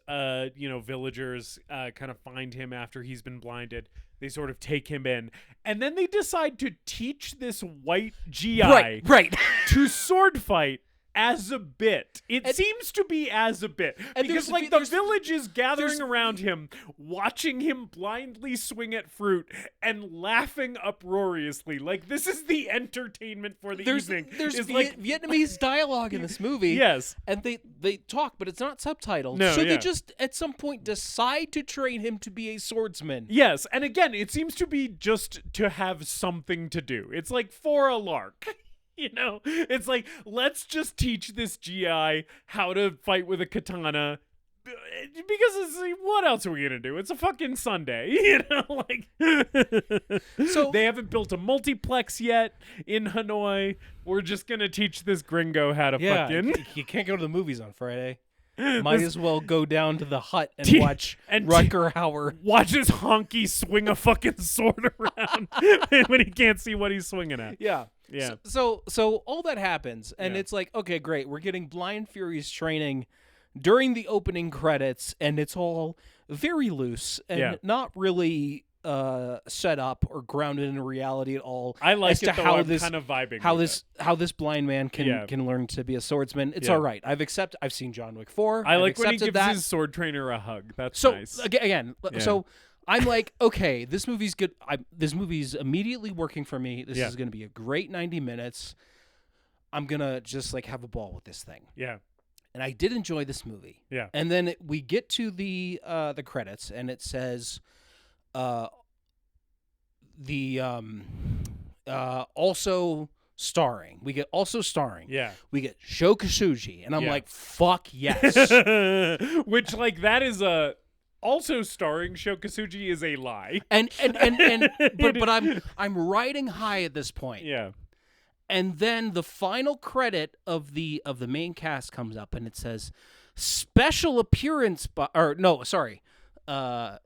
Speaker 2: villagers kind of find him after he's been blinded. They sort of take him in, and then they decide to teach this white GI
Speaker 4: right.
Speaker 2: to sword fight as a bit. It seems to be as a bit. Because like the village is gathering around him, watching him blindly swing at fruit and laughing uproariously. Like this is the entertainment for the evening.
Speaker 4: There's like Vietnamese dialogue in this movie.
Speaker 2: Yes.
Speaker 4: And they talk, but it's not subtitled.
Speaker 2: No,
Speaker 4: so they just at some point decide to train him to be a swordsman.
Speaker 2: Yes. And again, it seems to be just to have something to do. It's like for a lark. You know, it's like, let's just teach this GI how to fight with a katana because it's like, what else are we going to do? It's a fucking Sunday, you know, like, so they haven't built a multiplex yet in Hanoi. We're just going to teach this gringo how to fucking.
Speaker 4: You can't go to the movies on Friday. Might as well go down to the hut and watch Rutger Hauer.
Speaker 2: Watch his honky swing a fucking sword around when he can't see what he's swinging at.
Speaker 4: Yeah.
Speaker 2: Yeah.
Speaker 4: So all that happens, and it's like, okay, great. We're getting Blind Fury's training during the opening credits, and it's all very loose and not really set up or grounded in reality at all.
Speaker 2: I like
Speaker 4: as
Speaker 2: it
Speaker 4: to
Speaker 2: though.
Speaker 4: how
Speaker 2: I'm
Speaker 4: this
Speaker 2: kind of vibing
Speaker 4: how this blind man can learn to be a swordsman. It's all right. I've seen John Wick 4.
Speaker 2: I like when he gives
Speaker 4: that.
Speaker 2: his sword trainer a hug. That's
Speaker 4: so
Speaker 2: nice.
Speaker 4: Again, so I'm like, okay, this movie's good. This movie's immediately working for me. This is going to be a great 90 minutes. I'm going to just like have a ball with this thing.
Speaker 2: Yeah.
Speaker 4: And I did enjoy this movie.
Speaker 2: Yeah.
Speaker 4: And then we get to the credits, and it says also starring. We get also starring.
Speaker 2: Yeah.
Speaker 4: We get Sho Kosugi, and I'm like, fuck yes.
Speaker 2: Which like that is a also starring Sho Kosugi is a lie.
Speaker 4: And but I'm riding high at this point.
Speaker 2: Yeah.
Speaker 4: And then the final credit of the main cast comes up, and it says special appearance by I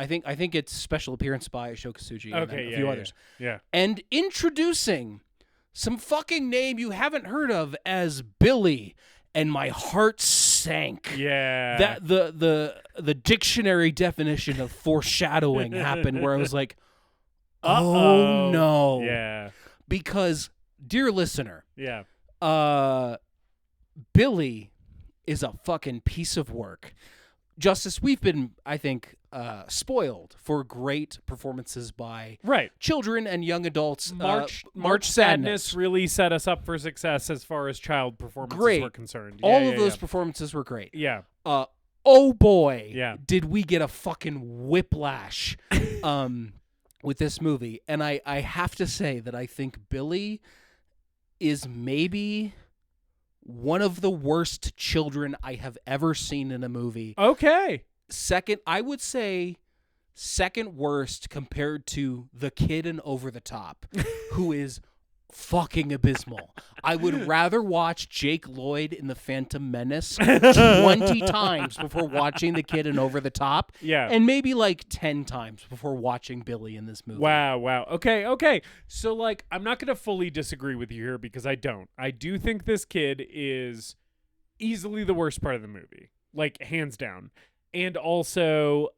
Speaker 4: think it's special appearance by Sho Kosugi and a few others.
Speaker 2: Yeah.
Speaker 4: And introducing some fucking name you haven't heard of as Billy, and my heart sank.
Speaker 2: Yeah.
Speaker 4: That the dictionary definition of foreshadowing happened where I was like, oh
Speaker 2: Uh-oh.
Speaker 4: no.
Speaker 2: Yeah.
Speaker 4: Because, dear listener,
Speaker 2: Yeah.
Speaker 4: Billy is a fucking piece of work. Justice, we've been, I think, spoiled for great performances by
Speaker 2: Right.
Speaker 4: children and young adults.
Speaker 2: March
Speaker 4: Sadness
Speaker 2: really set us up for success as far as child performances
Speaker 4: Great.
Speaker 2: were concerned.
Speaker 4: All of those performances were great.
Speaker 2: Yeah.
Speaker 4: Oh boy,
Speaker 2: Yeah.
Speaker 4: did we get a fucking whiplash with this movie. And I have to say that I think Billy is maybe one of the worst children I have ever seen in a movie.
Speaker 2: Okay.
Speaker 4: I would say second worst compared to the kid in Over the Top, who is fucking abysmal. I would rather watch Jake Lloyd in The Phantom Menace 20 times before watching the kid in Over the Top.
Speaker 2: Yeah.
Speaker 4: And maybe like 10 times before watching Billy in this movie.
Speaker 2: Wow. Okay. So, like, I'm not going to fully disagree with you here because I don't. I do think this kid is easily the worst part of the movie, like, hands down. And also,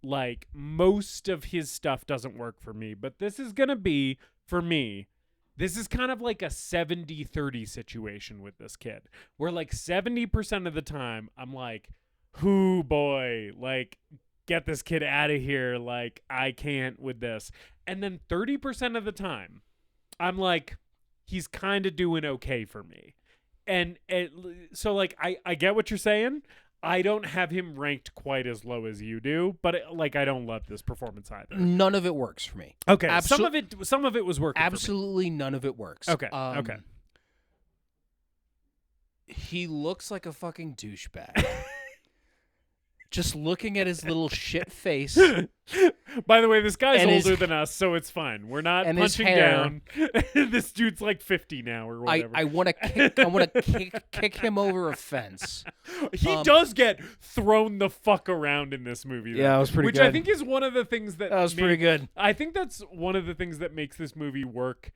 Speaker 2: like, most of his stuff doesn't work for me. But this is going to be, for me, this is kind of like a 70-30 situation with this kid, where like 70% of the time I'm like, "Hoo boy, like get this kid out of here, like I can't with this." And then 30% of the time I'm like, he's kind of doing okay for me. And so like I get what you're saying. I don't have him ranked quite as low as you do, but like I don't love this performance either.
Speaker 4: None of it works for me.
Speaker 2: Okay, some of it was working.
Speaker 4: Absolutely none of it works.
Speaker 2: Okay. Okay.
Speaker 4: He looks like a fucking douchebag. Just looking at his little shit face.
Speaker 2: By the way, this guy's
Speaker 4: And
Speaker 2: older
Speaker 4: his-
Speaker 2: than us, so it's fine. We're not
Speaker 4: and his
Speaker 2: punching
Speaker 4: hair.
Speaker 2: down. This dude's like 50 now or whatever.
Speaker 4: I want to kick him over a fence.
Speaker 2: He does get thrown the fuck around in this movie. Though,
Speaker 4: Yeah, it was pretty
Speaker 2: which I
Speaker 4: good.
Speaker 2: think is one of the things that
Speaker 4: That was pretty good.
Speaker 2: I think that's one of the things that makes this movie work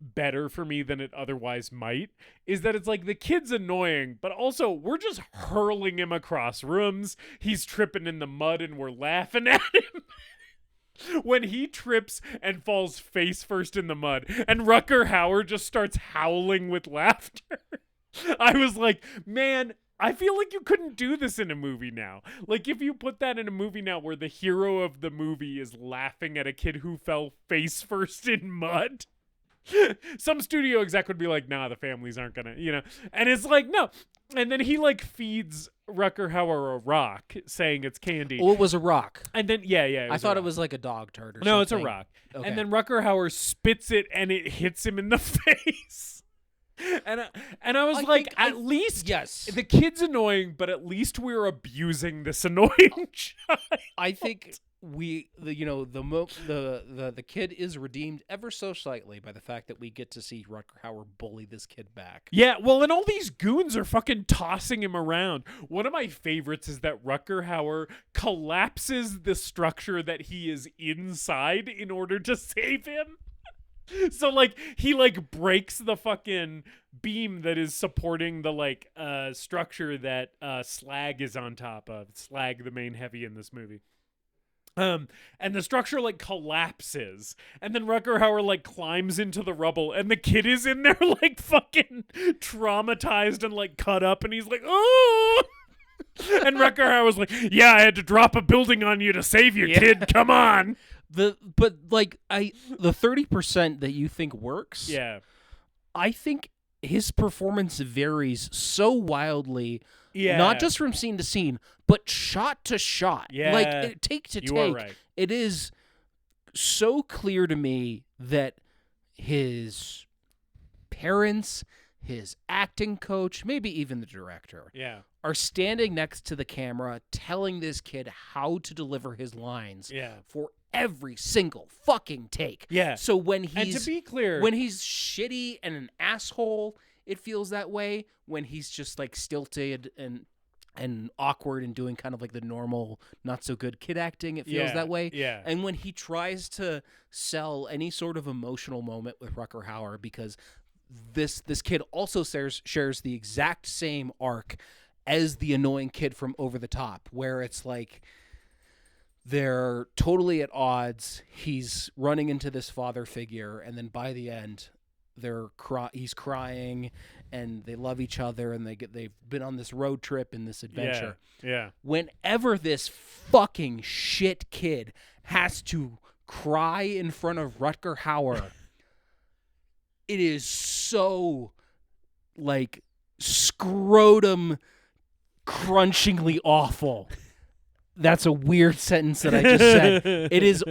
Speaker 2: better for me than it otherwise might, is that it's like the kid's annoying, but also we're just hurling him across rooms. He's tripping in the mud and we're laughing at him. When he trips and falls face first in the mud and Rutger Hauer just starts howling with laughter. I was like, man, I feel like you couldn't do this in a movie now. Like, if you put that in a movie now where the hero of the movie is laughing at a kid who fell face first in mud, some studio exec would be like, nah, the families aren't gonna, and it's like, no. And then he like feeds Rutger Hauer a rock saying it's candy.
Speaker 4: Oh, it was a rock.
Speaker 2: And then, yeah.
Speaker 4: I thought it was like a dog turd or something.
Speaker 2: No, it's a rock.
Speaker 4: Okay.
Speaker 2: And then Rutger Hauer spits it and it hits him in the face. And I was like, at least
Speaker 4: yes.
Speaker 2: the kid's annoying, but at least we're abusing this annoying child.
Speaker 4: I think the kid is redeemed ever so slightly by the fact that we get to see Rutger Hauer bully this kid back.
Speaker 2: Yeah, well, and all these goons are fucking tossing him around. One of my favorites is that Rutger Hauer collapses the structure that he is inside in order to save him. So like he like breaks the fucking beam that is supporting the like structure that Slag is on top of. Slag, the main heavy in this movie. And the structure like collapses, and then Rutger Hauer like climbs into the rubble, and the kid is in there like fucking traumatized and like cut up, and he's like, oh. And Rutger Hauer's like, yeah, I had to drop a building on you to save you, kid. Come on.
Speaker 4: The 30% that you think works.
Speaker 2: Yeah.
Speaker 4: I think his performance varies so wildly.
Speaker 2: Yeah.
Speaker 4: Not just from scene to scene, but shot to shot.
Speaker 2: Yeah.
Speaker 4: Like take to
Speaker 2: You are
Speaker 4: take.
Speaker 2: right.
Speaker 4: It is so clear to me that his parents, his acting coach, maybe even the director, are standing next to the camera telling this kid how to deliver his lines for every single fucking take.
Speaker 2: Yeah.
Speaker 4: So when he's,
Speaker 2: and to be clear,
Speaker 4: when he's shitty and an asshole, it feels that way. When he's just like stilted and awkward and doing kind of like the normal, not so good kid acting, it feels that way.
Speaker 2: Yeah.
Speaker 4: And when he tries to sell any sort of emotional moment with Rutger Hauer, because this kid also shares the exact same arc as the annoying kid from Over the Top, where it's like they're totally at odds. He's running into this father figure, and then by the end, he's crying, and they love each other, and they've been on this road trip and this adventure.
Speaker 2: Yeah.
Speaker 4: Whenever this fucking shit kid has to cry in front of Rutger Hauer, it is so like scrotum crunchingly awful. That's a weird sentence that I just said. It is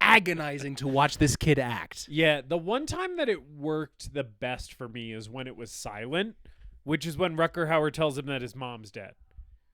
Speaker 4: agonizing to watch this kid act.
Speaker 2: Yeah, the one time that it worked the best for me is when it was silent, which is when Rutger Hauer tells him that his mom's dead.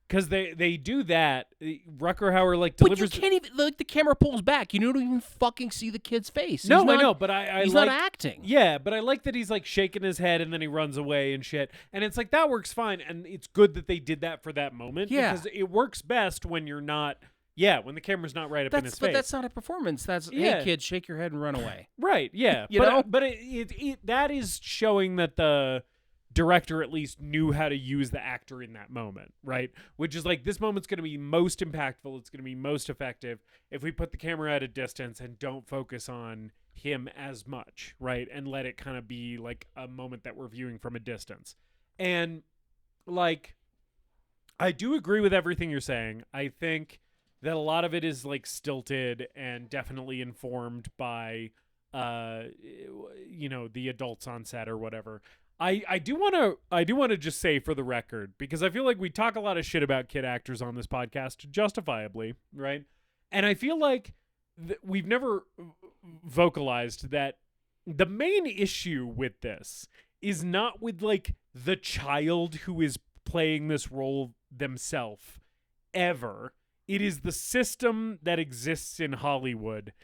Speaker 2: Because they do that. Rutger Hauer like delivers.
Speaker 4: But you can't even the camera pulls back. You don't even fucking see the kid's face.
Speaker 2: No, I know, but
Speaker 4: he's not acting.
Speaker 2: Yeah, but I like that he's like shaking his head and then he runs away and shit. And it's like that works fine, and it's good that they did that for that moment.
Speaker 4: Yeah,
Speaker 2: because it works best when you're not. Yeah, when the camera's not right up in his face.
Speaker 4: But that's not a performance. That's hey kid, shake your head and run away.
Speaker 2: Right. Yeah.
Speaker 4: You know?
Speaker 2: But it that is showing that the director at least knew how to use the actor in that moment, right? Which is like, this moment's going to be most impactful. It's going to be most effective if we put the camera at a distance and don't focus on him as much, right? And let it kind of be like a moment that we're viewing from a distance. And like, I do agree with everything you're saying. I think that a lot of it is like stilted and definitely informed by, the adults on set or whatever. I do want to just say for the record, because I feel like we talk a lot of shit about kid actors on this podcast, justifiably, right? And I feel like we've never vocalized that the main issue with this is not with like the child who is playing this role themselves ever. It is the system that exists in Hollywood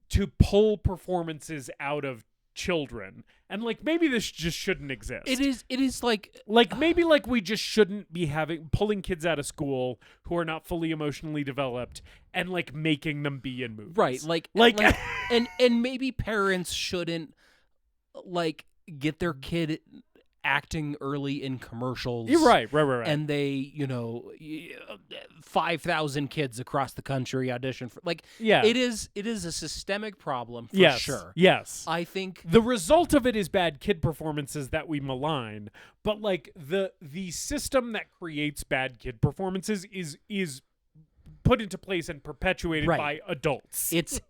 Speaker 2: to pull performances out of children, and like maybe this just shouldn't exist.
Speaker 4: It is like
Speaker 2: maybe like we just shouldn't be pulling kids out of school who are not fully emotionally developed and like making them be in movies,
Speaker 4: right? Like and maybe parents shouldn't like get their kid acting early in commercials.
Speaker 2: You're right.
Speaker 4: And they, 5,000 kids across the country audition for it is a systemic problem for sure.
Speaker 2: Yes.
Speaker 4: I think
Speaker 2: the result of it is bad kid performances that we malign, but like the system that creates bad kid performances is put into place and perpetuated by adults.
Speaker 4: It's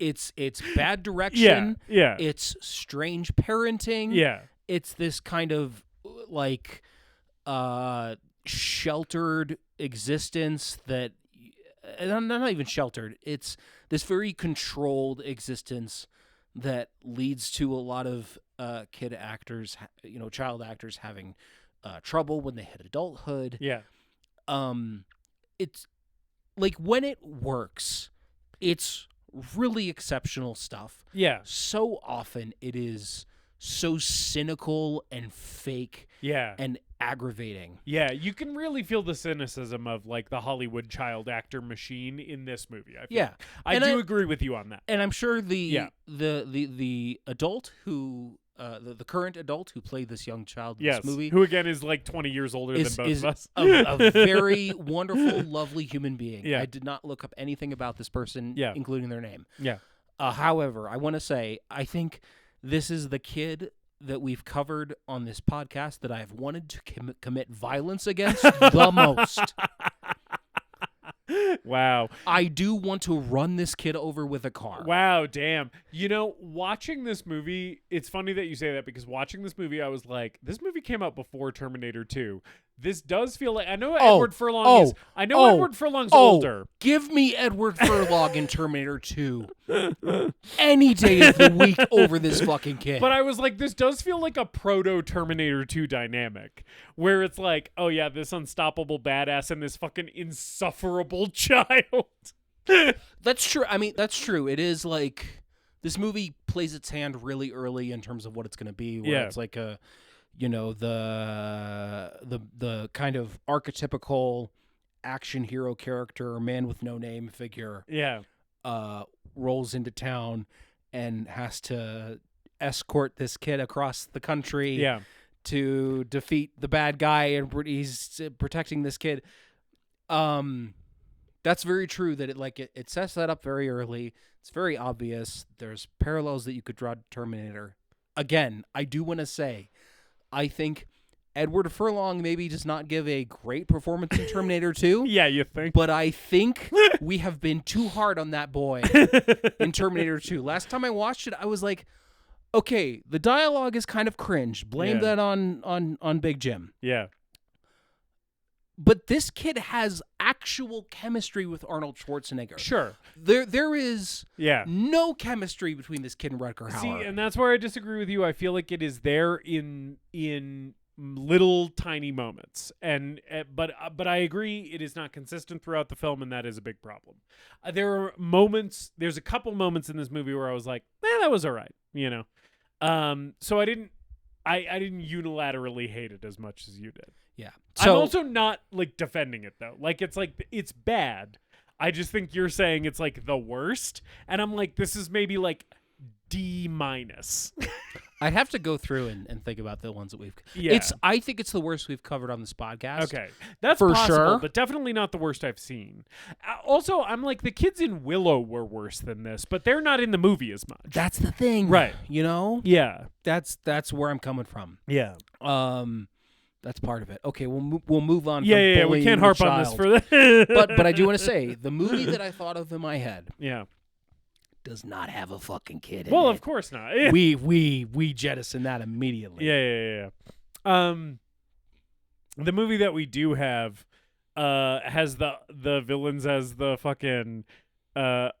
Speaker 4: bad direction.
Speaker 2: Yeah.
Speaker 4: It's strange parenting.
Speaker 2: Yeah.
Speaker 4: It's this kind of like sheltered existence that not even sheltered. It's this very controlled existence that leads to a lot of kid actors, child actors having trouble when they hit adulthood.
Speaker 2: Yeah.
Speaker 4: It's like when it works, it's really exceptional stuff.
Speaker 2: Yeah.
Speaker 4: So often it is so cynical and fake and aggravating.
Speaker 2: Yeah, you can really feel the cynicism of like the Hollywood child actor machine in this movie. I do agree with you on that.
Speaker 4: And I'm sure the adult who the current adult who played this young child in this movie,
Speaker 2: who again is like 20 years older than both of us,
Speaker 4: a very wonderful, lovely human being.
Speaker 2: Yeah.
Speaker 4: I did not look up anything about this person, including their name.
Speaker 2: Yeah.
Speaker 4: However, I want to say I think this is the kid that we've covered on this podcast that I've wanted to commit violence against the most.
Speaker 2: Wow.
Speaker 4: I do want to run this kid over with a car.
Speaker 2: Wow, damn. Watching this movie, it's funny that you say that, because watching this movie, I was like, this movie came out before Terminator 2. This does feel like, I know Edward Furlong's older.
Speaker 4: Give me Edward Furlong in Terminator 2 any day of the week over this fucking kid.
Speaker 2: But I was like, this does feel like a proto Terminator 2 dynamic, where it's like, oh yeah, this unstoppable badass and this fucking insufferable child.
Speaker 4: That's true. I mean, that's true. It is like, this movie plays its hand really early in terms of what it's going to be, where it's like a, the kind of archetypical action hero character, man with no name figure, rolls into town and has to escort this kid across the country to defeat the bad guy, and he's protecting this kid. That's very true. That it sets that up very early. It's very obvious. There's parallels that you could draw to Terminator. Again, I do want to say, I think Edward Furlong maybe does not give a great performance in Terminator 2.
Speaker 2: Yeah, you think?
Speaker 4: But I think we have been too hard on that boy in Terminator 2. Last time I watched it, I was like, okay, the dialogue is kind of cringe. Blame that on Big Jim.
Speaker 2: Yeah.
Speaker 4: But this kid has actual chemistry with Arnold Schwarzenegger.
Speaker 2: Sure.
Speaker 4: There is
Speaker 2: Yeah.
Speaker 4: no chemistry between this kid and Rutger Hauer.
Speaker 2: See, and that's where I disagree with you. I feel like it is there in little tiny moments, but I agree it is not consistent throughout the film, and that is a big problem. There's a couple moments in this movie where I was like, that was all right, so I didn't unilaterally hate it as much as you did.
Speaker 4: Yeah.
Speaker 2: I'm also not defending it though. It's bad. I just think you're saying it's the worst, and I'm like, this is maybe D-.
Speaker 4: I'd have to go through and think about the ones that we've.
Speaker 2: Yeah.
Speaker 4: I think it's the worst we've covered on this podcast.
Speaker 2: Okay, that's
Speaker 4: for
Speaker 2: possible,
Speaker 4: sure,
Speaker 2: but definitely not the worst I've seen. Also, I'm like, the kids in Willow were worse than this, but they're not in the movie as much.
Speaker 4: That's the thing,
Speaker 2: right?
Speaker 4: Yeah, that's where I'm coming from.
Speaker 2: Yeah.
Speaker 4: That's part of it. Okay, we'll move on.
Speaker 2: Yeah,
Speaker 4: from
Speaker 2: we can't harp on this for
Speaker 4: but I do want to say the movie that I thought of in my head.
Speaker 2: Yeah.
Speaker 4: Does not have a fucking kid in
Speaker 2: Well,
Speaker 4: it.
Speaker 2: of course not.
Speaker 4: We jettison that immediately.
Speaker 2: Yeah. The movie that we do have has the villains as the fucking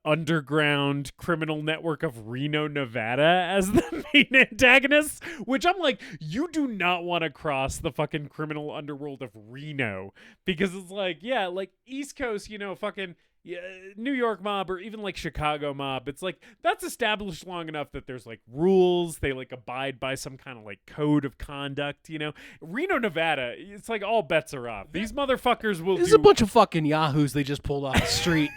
Speaker 2: underground criminal network of Reno, Nevada as the main antagonists, which I'm like, you do not want to cross the fucking criminal underworld of Reno, because it's East Coast, fucking New York mob, or even Chicago mob. It's that's established long enough that there's rules. They abide by some kind of code of conduct. Reno, Nevada. It's all bets are off. These motherfuckers will.
Speaker 4: There's a bunch of fucking yahoos they just pulled off the street.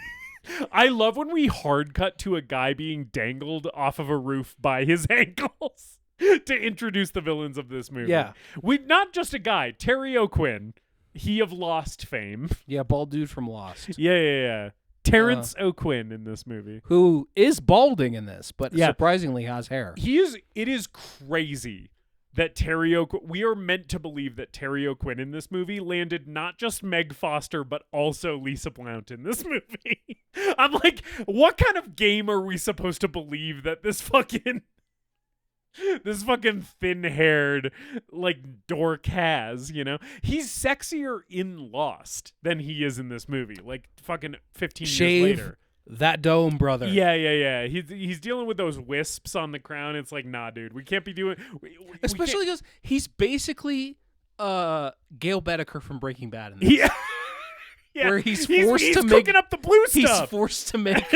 Speaker 2: I love when we hard cut to a guy being dangled off of a roof by his ankles to introduce the villains of this movie.
Speaker 4: Yeah,
Speaker 2: not just a guy. Terry O'Quinn, he of Lost fame.
Speaker 4: Yeah, bald dude from Lost.
Speaker 2: Yeah. Terrence O'Quinn in this movie,
Speaker 4: who is balding in this, but surprisingly has hair.
Speaker 2: It is crazy that Terry O'Quinn. We are meant to believe that Terry O'Quinn in this movie landed not just Meg Foster but also Lisa Blount in this movie. I'm like, what kind of game are we supposed to believe that this fucking thin-haired dork has, He's sexier in Lost than he is in this movie. Fucking 15 years later.
Speaker 4: That dome, brother.
Speaker 2: Yeah. He's dealing with those wisps on the crown. It's nah, dude. We can't be doing.
Speaker 4: Especially because he's basically Gail Bedecker from Breaking Bad in this.
Speaker 2: Yeah. Yeah,
Speaker 4: where he's forced
Speaker 2: he's
Speaker 4: to
Speaker 2: cooking
Speaker 4: make
Speaker 2: up the blue stuff.
Speaker 4: He's forced to make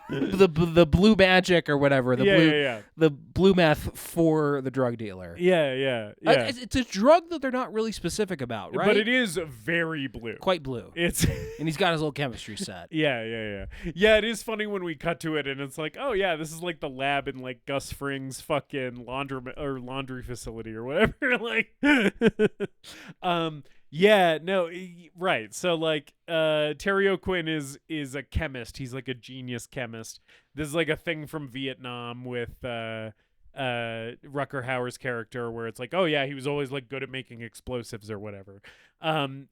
Speaker 4: the blue magic or whatever. The blue meth for the drug dealer.
Speaker 2: Yeah.
Speaker 4: It's a drug that they're not really specific about, right?
Speaker 2: But it is very blue.
Speaker 4: Quite blue.
Speaker 2: And
Speaker 4: he's got his little chemistry set.
Speaker 2: Yeah. Yeah, it is funny when we cut to it and it's oh yeah, this is the lab in Gus Fring's fucking laundry facility or whatever. Yeah, no, right. So Terry O'Quinn is a chemist. He's a genius chemist. This is a thing from Vietnam with Rutger Hauer's character where it's oh yeah, he was always good at making explosives or whatever. So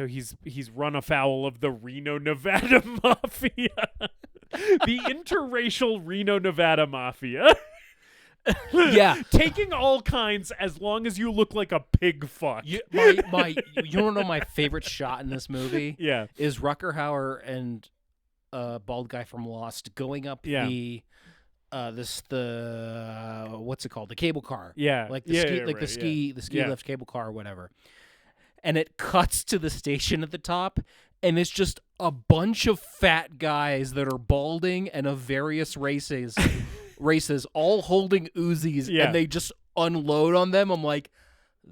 Speaker 2: he's run afoul of the Reno, Nevada mafia. The interracial Reno, Nevada mafia.
Speaker 4: Yeah,
Speaker 2: taking all kinds as long as you look like a pig fuck.
Speaker 4: You want to know my favorite shot in this movie?
Speaker 2: Yeah,
Speaker 4: is Rutger Hauer and bald guy from Lost going up the what's it called, the cable car?
Speaker 2: Yeah,
Speaker 4: the ski lift cable car or whatever. And it cuts to the station at the top, and it's just a bunch of fat guys that are balding and of various races, all holding Uzis, and they just unload on them. I'm like,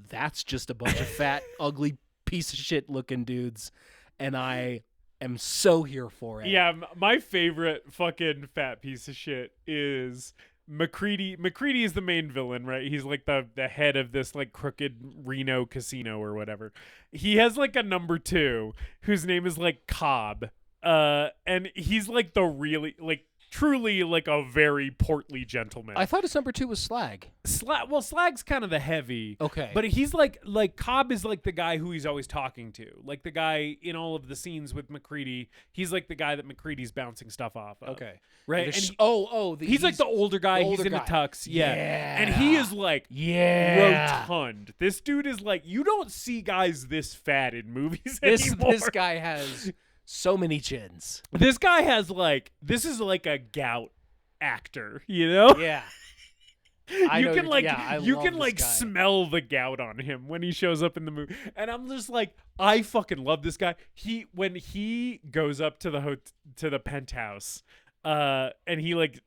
Speaker 4: that's just a bunch of fat, ugly piece of shit looking dudes, and I am so here for it.
Speaker 2: Yeah, my favorite fucking fat piece of shit is McCready is the main villain, right? He's like the head of this like crooked Reno casino or whatever. He has like a number 2 whose name is like Cobb. And he's like the really like truly like a very portly gentleman.
Speaker 4: I thought his number 2 was Slag.
Speaker 2: Slag's kind of the heavy.
Speaker 4: Okay.
Speaker 2: But he's like Cobb is like the guy who he's always talking to. Like the guy in all of the scenes with McCready, he's like the guy that McCready's bouncing stuff off of.
Speaker 4: Okay.
Speaker 2: Right?
Speaker 4: And
Speaker 2: And he's like the older guy. He's in a tux. Yeah. And he is like rotund. This dude is like, you don't see guys this fat in movies anymore.
Speaker 4: This guy has so many chins.
Speaker 2: This guy has like, this is like a gout actor, you know?
Speaker 4: Yeah.
Speaker 2: You can like
Speaker 4: guy.
Speaker 2: smell the gout on him when he shows up in the movie, and I'm just like, I fucking love this guy. When he goes up to the penthouse, and he like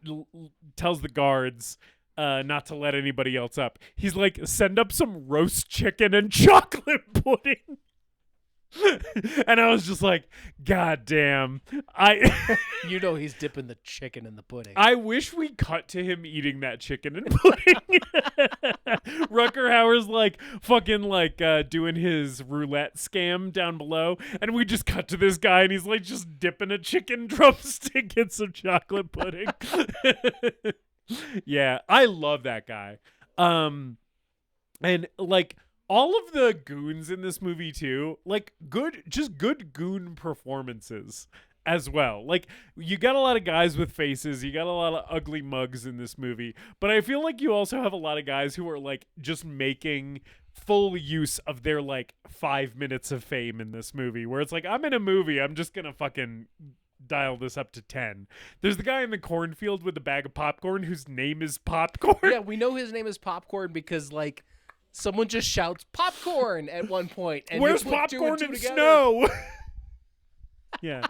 Speaker 2: tells the guards not to let anybody else up. He's like, send up some roast chicken and chocolate pudding. And I was just like, God damn.
Speaker 4: You know he's dipping the chicken in the pudding.
Speaker 2: I wish we cut to him eating that chicken and pudding. Rutger Hauer's like fucking like doing his roulette scam down below, and we just cut to this guy and he's like just dipping a chicken drumstick in some chocolate pudding. Yeah, I love that guy. And like all of the goons in this movie too, like good goon performances as well. Like you got a lot of guys with faces, you got a lot of ugly mugs in this movie, but I feel like you also have a lot of guys who are like just making full use of their like 5 minutes of fame in this movie, where it's like, I'm in a movie, I'm just gonna fucking dial this up to 10. There's the guy in the cornfield with the bag of popcorn whose name is Popcorn.
Speaker 4: Yeah, we know his name is Popcorn because like someone just shouts popcorn at one point. And
Speaker 2: where's popcorn and snow? Yeah.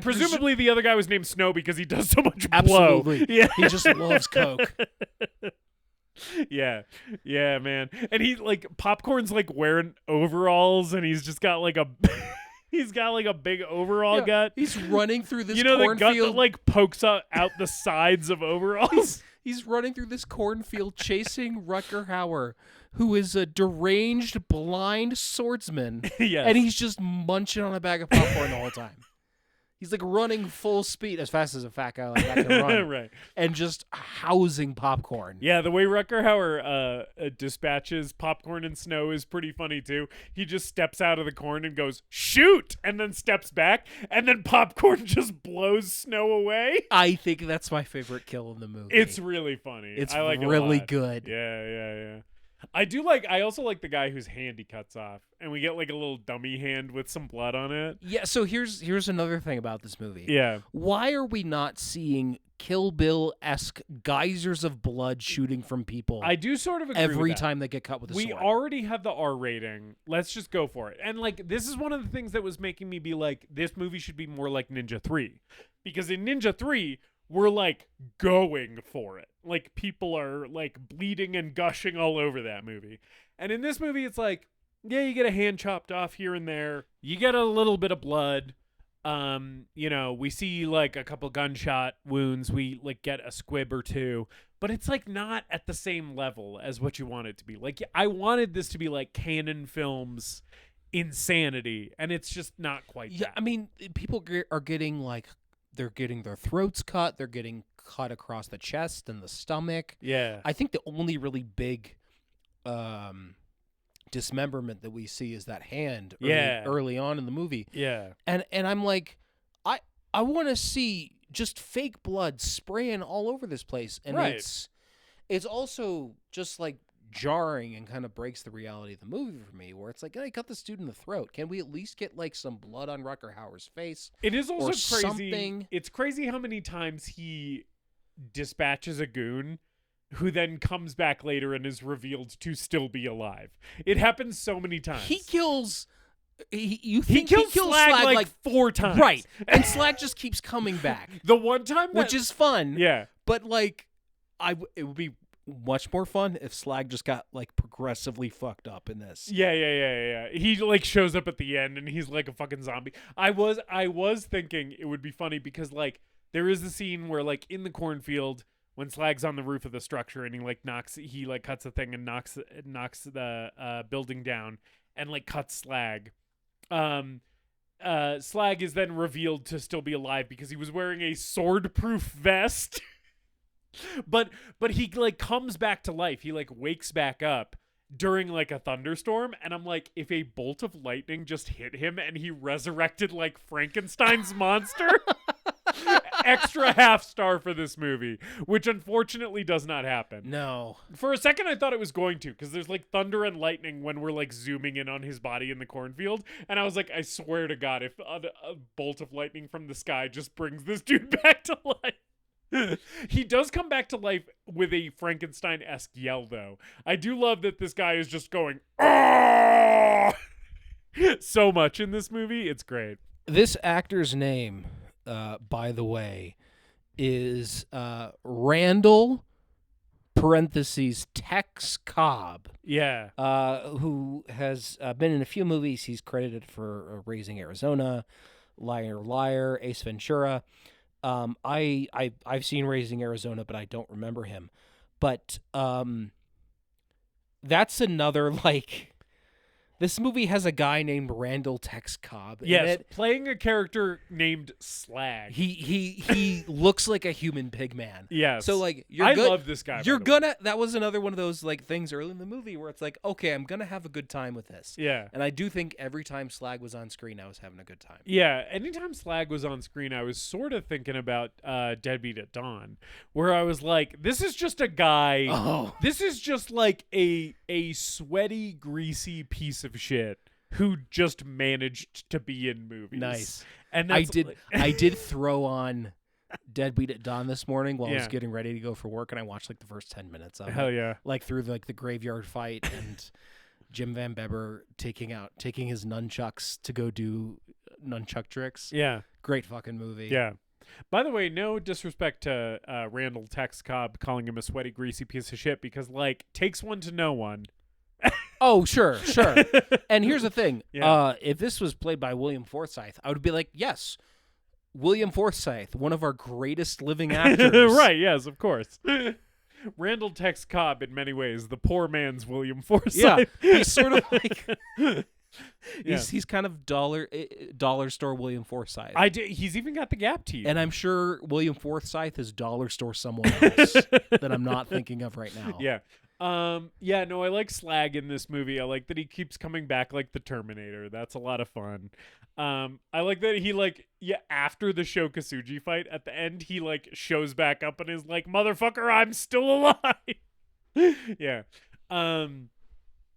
Speaker 2: Presumably the other guy was named Snow because he does so much blow.
Speaker 4: Absolutely.
Speaker 2: Yeah.
Speaker 4: He just loves Coke.
Speaker 2: Yeah. Yeah, man. And he like Popcorn's like wearing overalls and he's just got like a he's got like a big overall gut.
Speaker 4: He's running through this
Speaker 2: the
Speaker 4: cornfield.
Speaker 2: gut that like pokes out the sides of overalls.
Speaker 4: He's running through this cornfield chasing Rutger Hauer, who is a deranged, blind swordsman.
Speaker 2: Yes.
Speaker 4: And he's just munching on a bag of popcorn the whole time. He's like running full speed as fast as a fat guy like that can run.
Speaker 2: Right.
Speaker 4: And just housing popcorn.
Speaker 2: Yeah, the way Rutger Hauer dispatches popcorn and snow is pretty funny too. He just steps out of the corn and goes, shoot! And then steps back, and then popcorn just blows snow away.
Speaker 4: I think that's my favorite kill in the movie.
Speaker 2: It's really funny.
Speaker 4: It's
Speaker 2: I like
Speaker 4: really
Speaker 2: it a lot.
Speaker 4: good.
Speaker 2: Yeah. I also like the guy whose hand he cuts off, and we get like a little dummy hand with some blood on it.
Speaker 4: Yeah, so here's another thing about this movie.
Speaker 2: Yeah.
Speaker 4: Why are we not seeing Kill Bill-esque geysers of blood shooting from people
Speaker 2: I do sort of agree
Speaker 4: every
Speaker 2: with that.
Speaker 4: time they get cut with a sword?
Speaker 2: We already have the R rating. Let's just go for it. And like this is one of the things that was making me be like, this movie should be more like Ninja 3. Because in Ninja 3, we're like going for it. Like people are like bleeding and gushing all over that movie. And in this movie, it's like, yeah, you get a hand chopped off here and there. You get a little bit of blood. We see like a couple gunshot wounds. We like get a squib or two, but it's like not at the same level as what you want it to be. Like I wanted this to be like Cannon Films insanity, and it's just not quite that.
Speaker 4: I mean, people are getting like, they're getting their throats cut. They're getting cut across the chest and the stomach.
Speaker 2: Yeah.
Speaker 4: I think the only really big dismemberment that we see is that hand early on in the movie.
Speaker 2: Yeah.
Speaker 4: And I'm like, I want to see just fake blood spraying all over this place. And
Speaker 2: Right.
Speaker 4: it's also just like jarring and kind of breaks the reality of the movie for me, where it's like, I cut this dude in the throat. Can we at least get like some blood on Rutger Hauer's face?
Speaker 2: It is also
Speaker 4: or
Speaker 2: crazy.
Speaker 4: something?
Speaker 2: It's crazy how many times he dispatches a goon who then comes back later and is revealed to still be alive. It happens so many times.
Speaker 4: He kills. He
Speaker 2: kills
Speaker 4: kills
Speaker 2: Slag like 4 times.
Speaker 4: right, and Slag just keeps coming back,
Speaker 2: The one time
Speaker 4: which is fun.
Speaker 2: yeah.
Speaker 4: But like, it would be much more fun if Slag just got like progressively fucked up in this.
Speaker 2: Yeah. He like shows up at the end and he's like a fucking zombie. I was thinking it would be funny because like there is the scene where like in the cornfield when Slag's on the roof of the structure and he cuts the thing and knocks the building down and like cuts Slag. Slag is then revealed to still be alive because he was wearing a sword-proof vest. but he like comes back to life. He like wakes back up during like a thunderstorm, and I'm like, if a bolt of lightning just hit him and he resurrected like Frankenstein's monster, extra half-star for this movie, which unfortunately does not happen.
Speaker 4: No.
Speaker 2: For a second I thought it was going to, because there's like thunder and lightning when we're like zooming in on his body in the cornfield, and I was like, I swear to God, if a bolt of lightning from the sky just brings this dude back to life. He does come back to life with a Frankenstein-esque yell, though. I do love that this guy is just going, "Ah!" so much in this movie. It's great.
Speaker 4: This actor's name, by the way, is Randall (parentheses Tex Cobb).
Speaker 2: Yeah.
Speaker 4: Who has been in a few movies. He's credited for Raising Arizona, Liar Liar, Ace Ventura. I've seen Raising Arizona, but I don't remember him. But that's another, like, this movie has a guy named Randall Tex Cobb in
Speaker 2: Yes,
Speaker 4: it.
Speaker 2: playing a character named Slag.
Speaker 4: He looks like a human pig man.
Speaker 2: Yes.
Speaker 4: So like
Speaker 2: I love this guy.
Speaker 4: You're
Speaker 2: by the way.
Speaker 4: gonna. That was another one of those like things early in the movie where it's like, okay, I'm gonna have a good time with this.
Speaker 2: Yeah.
Speaker 4: And I do think every time Slag was on screen, I was having a good time.
Speaker 2: Yeah, anytime Slag was on screen, I was sort of thinking about Deadbeat at Dawn, where I was like, this is just a guy.
Speaker 4: Oh.
Speaker 2: This is just like a sweaty, greasy piece of shit who just managed to be in movies.
Speaker 4: Nice.
Speaker 2: And
Speaker 4: I
Speaker 2: that's
Speaker 4: did. I did throw on Deadbeat at Dawn this morning while I was
Speaker 2: Yeah.
Speaker 4: getting ready to go for work, and I watched like the first 10 minutes of
Speaker 2: Hell
Speaker 4: it.
Speaker 2: yeah.
Speaker 4: Like through like the graveyard fight and Jim Van Beber taking his nunchucks to go do nunchuck tricks.
Speaker 2: Yeah.
Speaker 4: Great fucking movie.
Speaker 2: Yeah. By the way, no disrespect to Randall Tex Cobb calling him a sweaty, greasy piece of shit, because like takes one to know one.
Speaker 4: Oh, sure. And here's the thing.
Speaker 2: Yeah.
Speaker 4: If this was played by William Forsythe, I would be like, yes, William Forsythe, one of our greatest living actors.
Speaker 2: Right, yes, of course. Randall Tex Cobb, in many ways, the poor man's William Forsythe.
Speaker 4: Yeah, he's sort of like
Speaker 2: Yeah.
Speaker 4: he's kind of dollar store William Forsythe.
Speaker 2: He's even got the gap teeth.
Speaker 4: And I'm sure William Forsythe is dollar store someone else that I'm not thinking of right now.
Speaker 2: Yeah. Yeah, no, I like Slag in this movie. I like that he keeps coming back like the Terminator. That's a lot of fun. I like that he after the Shokasuji fight at the end, he like shows back up and is like, "Motherfucker, I'm still alive." Yeah.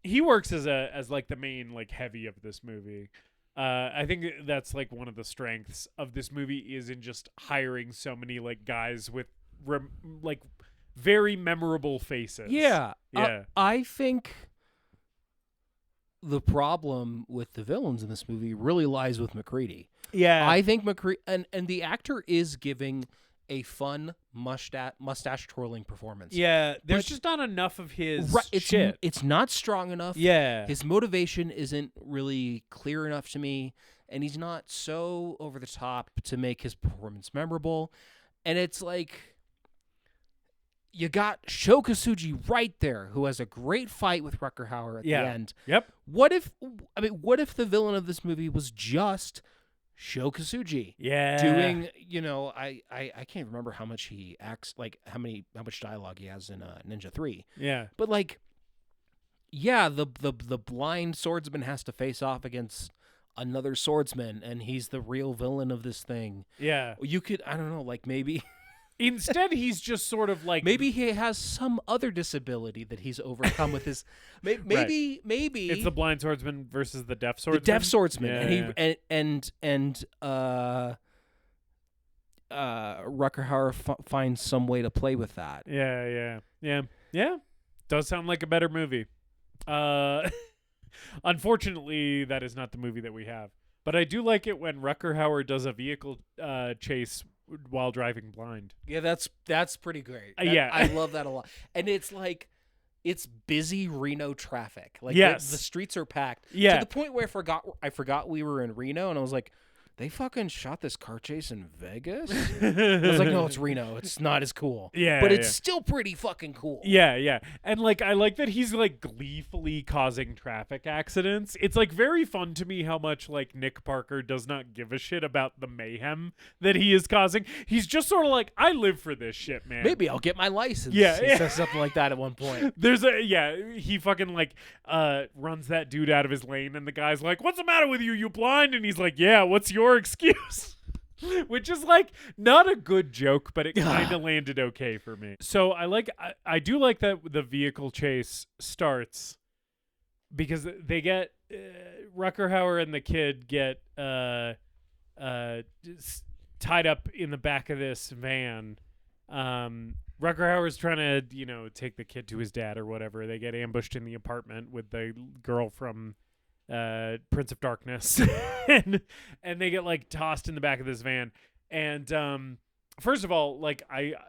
Speaker 2: He works as like the main like heavy of this movie. I think that's like one of the strengths of this movie is in just hiring so many like guys with like very memorable faces.
Speaker 4: Yeah.
Speaker 2: Yeah.
Speaker 4: I think the problem with the villains in this movie really lies with McCready.
Speaker 2: Yeah.
Speaker 4: I think McCready and the actor is giving a fun mustache twirling performance.
Speaker 2: Yeah, there's just not enough of his shit.
Speaker 4: It's not strong enough.
Speaker 2: Yeah.
Speaker 4: His motivation isn't really clear enough to me, and he's not so over the top to make his performance memorable. And it's like you got Shokasuji right there, who has a great fight with Rutger Hauer at the end.
Speaker 2: Yep.
Speaker 4: What if the villain of this movie was just Shokasuji?
Speaker 2: Yeah.
Speaker 4: Doing, I can't remember how much he acts, like how much dialogue he has in Ninja 3.
Speaker 2: Yeah.
Speaker 4: But like, yeah, the blind swordsman has to face off against another swordsman, and he's the real villain of this thing.
Speaker 2: Yeah.
Speaker 4: You could, I don't know, like maybe
Speaker 2: Instead, he's just sort of like
Speaker 4: maybe he has some other disability that he's overcome with his. Maybe
Speaker 2: it's the blind swordsman versus the deaf swordsman.
Speaker 4: the deaf swordsman,
Speaker 2: Yeah.
Speaker 4: and Rutger Hauer finds some way to play with that.
Speaker 2: Yeah. Does sound like a better movie. Unfortunately, that is not the movie that we have. But I do like it when Rutger Hauer does a vehicle chase while driving blind.
Speaker 4: Yeah, that's pretty great.
Speaker 2: Yeah.
Speaker 4: I love that a lot. And it's like it's busy Reno traffic. Like
Speaker 2: Yes.
Speaker 4: the streets are packed.
Speaker 2: Yeah.
Speaker 4: To the point where I forgot we were in Reno, and I was like, they fucking shot this car chase in Vegas? I was like, no, it's Reno. It's not as cool.
Speaker 2: Yeah,
Speaker 4: but it's
Speaker 2: yeah.
Speaker 4: still pretty fucking cool.
Speaker 2: Yeah. And like I like that he's like gleefully causing traffic accidents. It's like very fun to me how much like Nick Parker does not give a shit about the mayhem that he is causing. He's just sort of like, I live for this shit, man.
Speaker 4: Maybe I'll get my license.
Speaker 2: Yeah,
Speaker 4: He
Speaker 2: yeah.
Speaker 4: says something like that at one point.
Speaker 2: He fucking like runs that dude out of his lane, and the guy's like, "What's the matter with you? You blind?" And he's like, "Yeah, what's your excuse?" Which is like not a good joke, but it kind of landed okay for me. So I do like that the vehicle chase starts because they get Rutger Hauer and the kid get tied up in the back of this van. Rutger Hauer's trying to, take the kid to his dad or whatever. They get ambushed in the apartment with the girl from Prince of Darkness, and they get like tossed in the back of this van. And first of all, like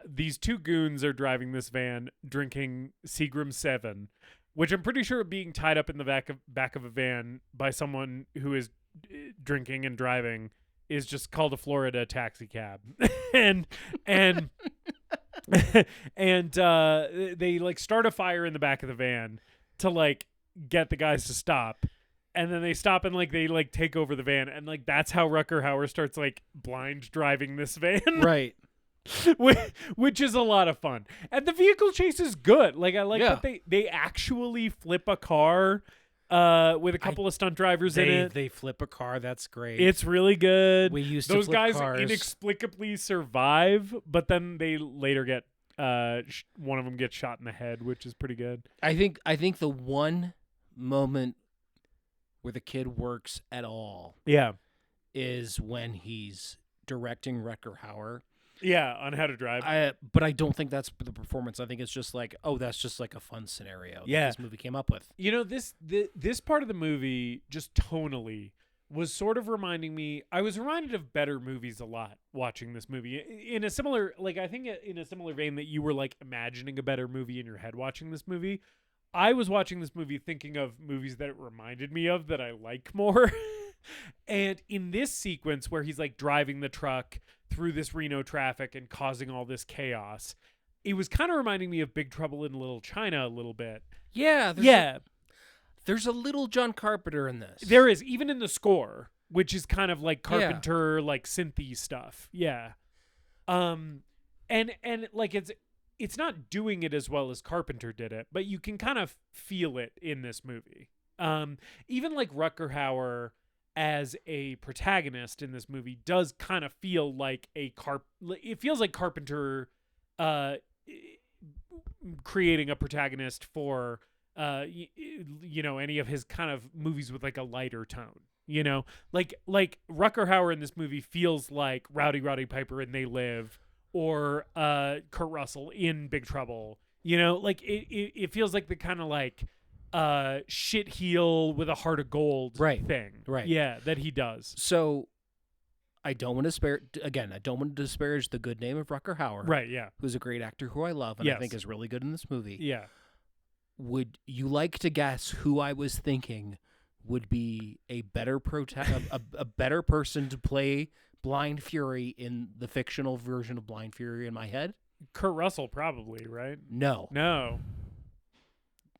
Speaker 2: these two goons are driving this van, drinking Seagram 7, which I'm pretty sure being tied up in the back of a van by someone who is drinking and driving is just called a Florida taxi cab, and they like start a fire in the back of the van to like get the guys to stop, and then they stop and like they like take over the van, and like that's how Rutger Hauer starts like blind driving this van,
Speaker 4: Right.
Speaker 2: which is a lot of fun. And the vehicle chase is good. Like I like
Speaker 4: Yeah.
Speaker 2: that they actually flip a car with a couple of stunt drivers in it.
Speaker 4: They flip a car. That's great.
Speaker 2: It's really good.
Speaker 4: We used to
Speaker 2: Those
Speaker 4: flip
Speaker 2: guys
Speaker 4: cars.
Speaker 2: inexplicably survive, but then they later get one of them gets shot in the head, which is pretty good.
Speaker 4: I think the one moment where the kid works at all
Speaker 2: Yeah.
Speaker 4: is when he's directing Rutger Hauer.
Speaker 2: Yeah, on how to drive.
Speaker 4: But I don't think that's the performance. I think it's just like, oh, that's just like a fun scenario
Speaker 2: Yeah.
Speaker 4: that this movie came up with.
Speaker 2: This part of the movie just tonally was sort of reminding me. I was reminded of better movies a lot watching this movie. In a similar, like I think in a similar vein that you were like imagining a better movie in your head watching this movie. I was watching this movie thinking of movies that it reminded me of that I like more. And in this sequence where he's like driving the truck through this Reno traffic and causing all this chaos, it was kind of reminding me of Big Trouble in Little China a little bit.
Speaker 4: Yeah. There's a little John Carpenter in this.
Speaker 2: There is, even in the score, which is kind of like Carpenter, like synthy stuff. Yeah. And like it's not doing it as well as Carpenter did it, but you can kind of feel it in this movie. Even like Rutger Hauer as a protagonist in this movie does kind of feel like it feels like Carpenter creating a protagonist for any of his kind of movies with like a lighter tone, like Rutger Hauer in this movie feels like Rowdy Piper in They Live, or Kurt Russell in Big Trouble, like it feels like the kind of like shit heel with a heart of gold thing.
Speaker 4: Right.
Speaker 2: Yeah, that he does.
Speaker 4: So I don't want to disparage the good name of Rutger Hauer.
Speaker 2: Right, yeah.
Speaker 4: Who's a great actor who I love and I think is really good in this movie.
Speaker 2: Yeah.
Speaker 4: Would you like to guess who I was thinking would be a better a better person to play Blind Fury in the fictional version of Blind Fury in my head?
Speaker 2: Kurt Russell probably, right?
Speaker 4: No.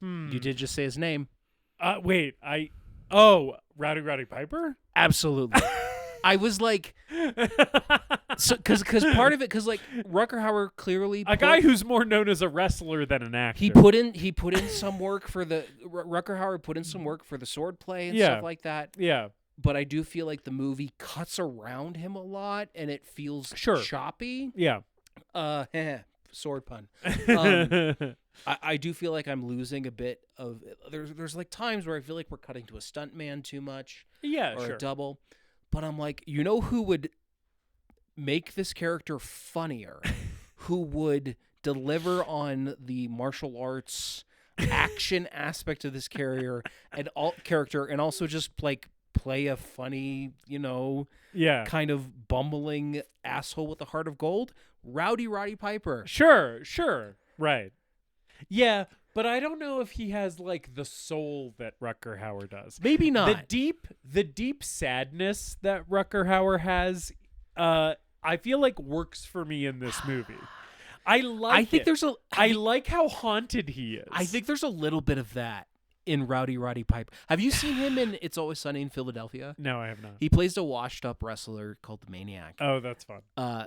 Speaker 4: You did just say his name.
Speaker 2: Wait, Rowdy Piper?
Speaker 4: Absolutely. I was like, because part of it, because like Rutger Hauer clearly
Speaker 2: a guy who's more known as a wrestler than an actor.
Speaker 4: He put in some work for the Rutger Hauer put in some work for the sword play and stuff like that.
Speaker 2: Yeah.
Speaker 4: But I do feel like the movie cuts around him a lot and it feels choppy.
Speaker 2: Yeah.
Speaker 4: Sword pun. I do feel like I'm losing a bit of there's like times where I feel like we're cutting to a stuntman too much.
Speaker 2: Yeah,
Speaker 4: or
Speaker 2: sure.
Speaker 4: a double. But I'm like, who would make this character funnier? Who would deliver on the martial arts action aspect of this character and also just like play a funny, kind of bumbling asshole with a heart of gold? Rowdy Piper.
Speaker 2: Sure. Right. Yeah. But I don't know if he has like the soul that Rutger Hauer does.
Speaker 4: Maybe not.
Speaker 2: The deep sadness that Rutger Hauer has, I feel like works for me in this movie. I like how haunted he is.
Speaker 4: I think there's a little bit of that in Rowdy Roddy Piper. Have you seen him in It's Always Sunny in Philadelphia?
Speaker 2: No, I have not.
Speaker 4: He plays a washed-up wrestler called the Maniac.
Speaker 2: Oh, that's fun.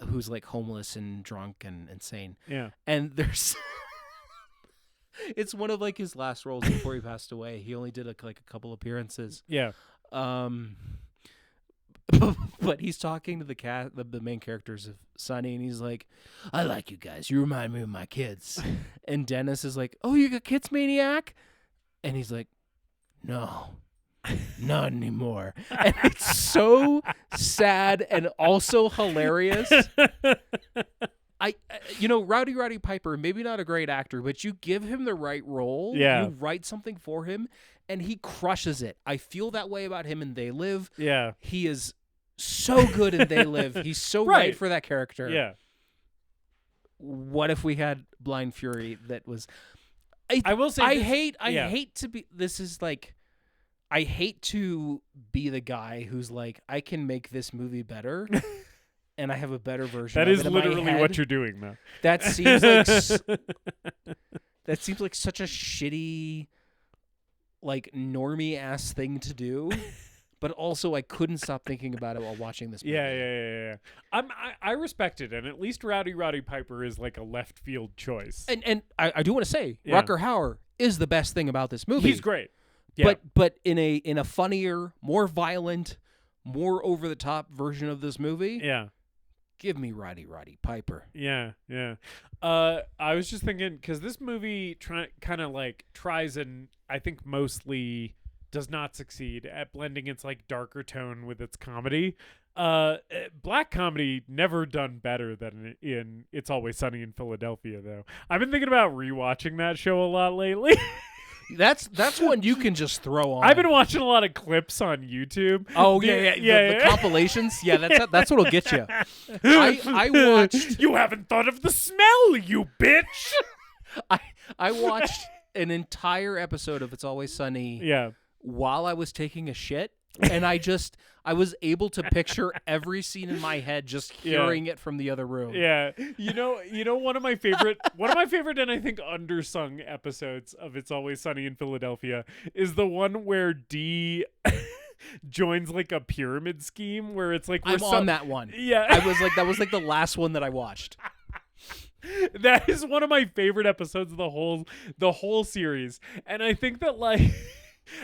Speaker 4: Who's like homeless and drunk and insane.
Speaker 2: Yeah.
Speaker 4: And there's it's one of like his last roles before he passed away. He only did like a couple appearances.
Speaker 2: Yeah.
Speaker 4: But he's talking to the main characters of Sunny, and he's like, "I like you guys. You remind me of my kids." And Dennis is like, "Oh, you got kids, Maniac?" And he's like, "No, not anymore." And it's so sad and also hilarious. Rowdy Roddy Piper, maybe not a great actor, but you give him the right role.
Speaker 2: Yeah.
Speaker 4: You write something for him, and he crushes it. I feel that way about him in They Live.
Speaker 2: Yeah.
Speaker 4: He is so good in They Live. He's so right for that character.
Speaker 2: Yeah.
Speaker 4: What if we had Blind Fury that was...
Speaker 2: I will say...
Speaker 4: I hate to be... This is like... I hate to be the guy who's like, I can make this movie better... and I have a better version
Speaker 2: That
Speaker 4: of
Speaker 2: is
Speaker 4: it in my
Speaker 2: literally
Speaker 4: head.
Speaker 2: what you're doing, though.
Speaker 4: That seems like that seems like such a shitty, like normie ass thing to do. But also, I couldn't stop thinking about it while watching this movie.
Speaker 2: Yeah. I respect it, and at least Rowdy Roddy Piper is like a left field choice.
Speaker 4: And I do want to say, Rutger Hauer is the best thing about this movie.
Speaker 2: He's great. Yeah.
Speaker 4: But in a funnier, more violent, more over the top version of this movie.
Speaker 2: Yeah.
Speaker 4: Give me Roddy Piper.
Speaker 2: Yeah. I was just thinking, because this movie kind of like tries and I think mostly does not succeed at blending its like darker tone with its comedy. Black comedy never done better than in It's Always Sunny in Philadelphia, though. I've been thinking about rewatching that show a lot lately.
Speaker 4: That's one you can just throw on.
Speaker 2: I've been watching a lot of clips on YouTube.
Speaker 4: Oh yeah. The compilations. Yeah, that's what'll get you. I watched.
Speaker 2: You haven't thought of the smell, you bitch.
Speaker 4: I watched an entire episode of It's Always Sunny.
Speaker 2: Yeah.
Speaker 4: While I was taking a shit, and I was able to picture every scene in my head just hearing it from the other room.
Speaker 2: Yeah. You know one of my favorite and I think undersung episodes of It's Always Sunny in Philadelphia is the one where Dee joins like a pyramid scheme where it's like
Speaker 4: I'm on that one.
Speaker 2: Yeah.
Speaker 4: That was like the last one that I watched.
Speaker 2: That is one of my favorite episodes of the whole series. And I think that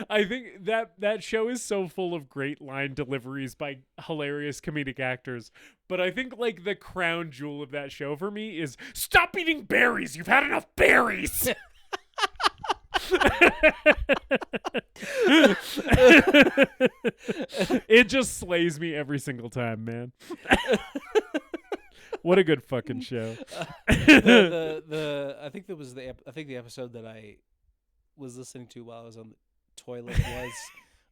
Speaker 2: I think that show is so full of great line deliveries by hilarious comedic actors. But I think like the crown jewel of that show for me is stop eating berries. You've had enough berries. It just slays me every single time, man. What a good fucking show.
Speaker 4: I think the episode that I was listening to while I was on the toilet was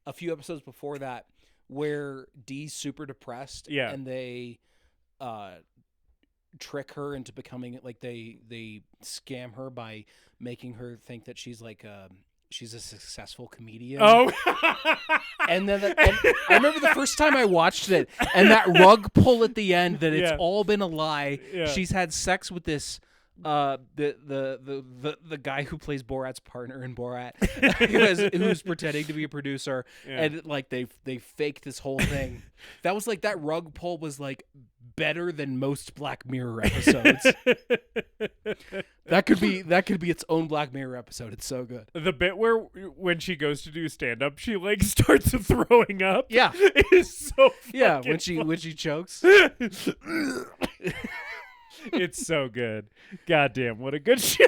Speaker 4: a few episodes before that where Dee's super depressed and they trick her into becoming like they scam her by making her think that she's like she's a successful comedian.
Speaker 2: Oh.
Speaker 4: And then I remember the first time I watched it and that rug pull at the end that it's all been a lie.
Speaker 2: Yeah.
Speaker 4: She's had sex with this the guy who plays Borat's partner in Borat who's pretending to be a producer and like they faked this whole thing. That was like that rug pull was like better than most Black Mirror episodes. That could be its own Black Mirror episode. It's so good.
Speaker 2: The bit where when she goes to do stand up, she like starts throwing up.
Speaker 4: Yeah.
Speaker 2: It is so
Speaker 4: when she chokes.
Speaker 2: It's so good. Goddamn, what a good show.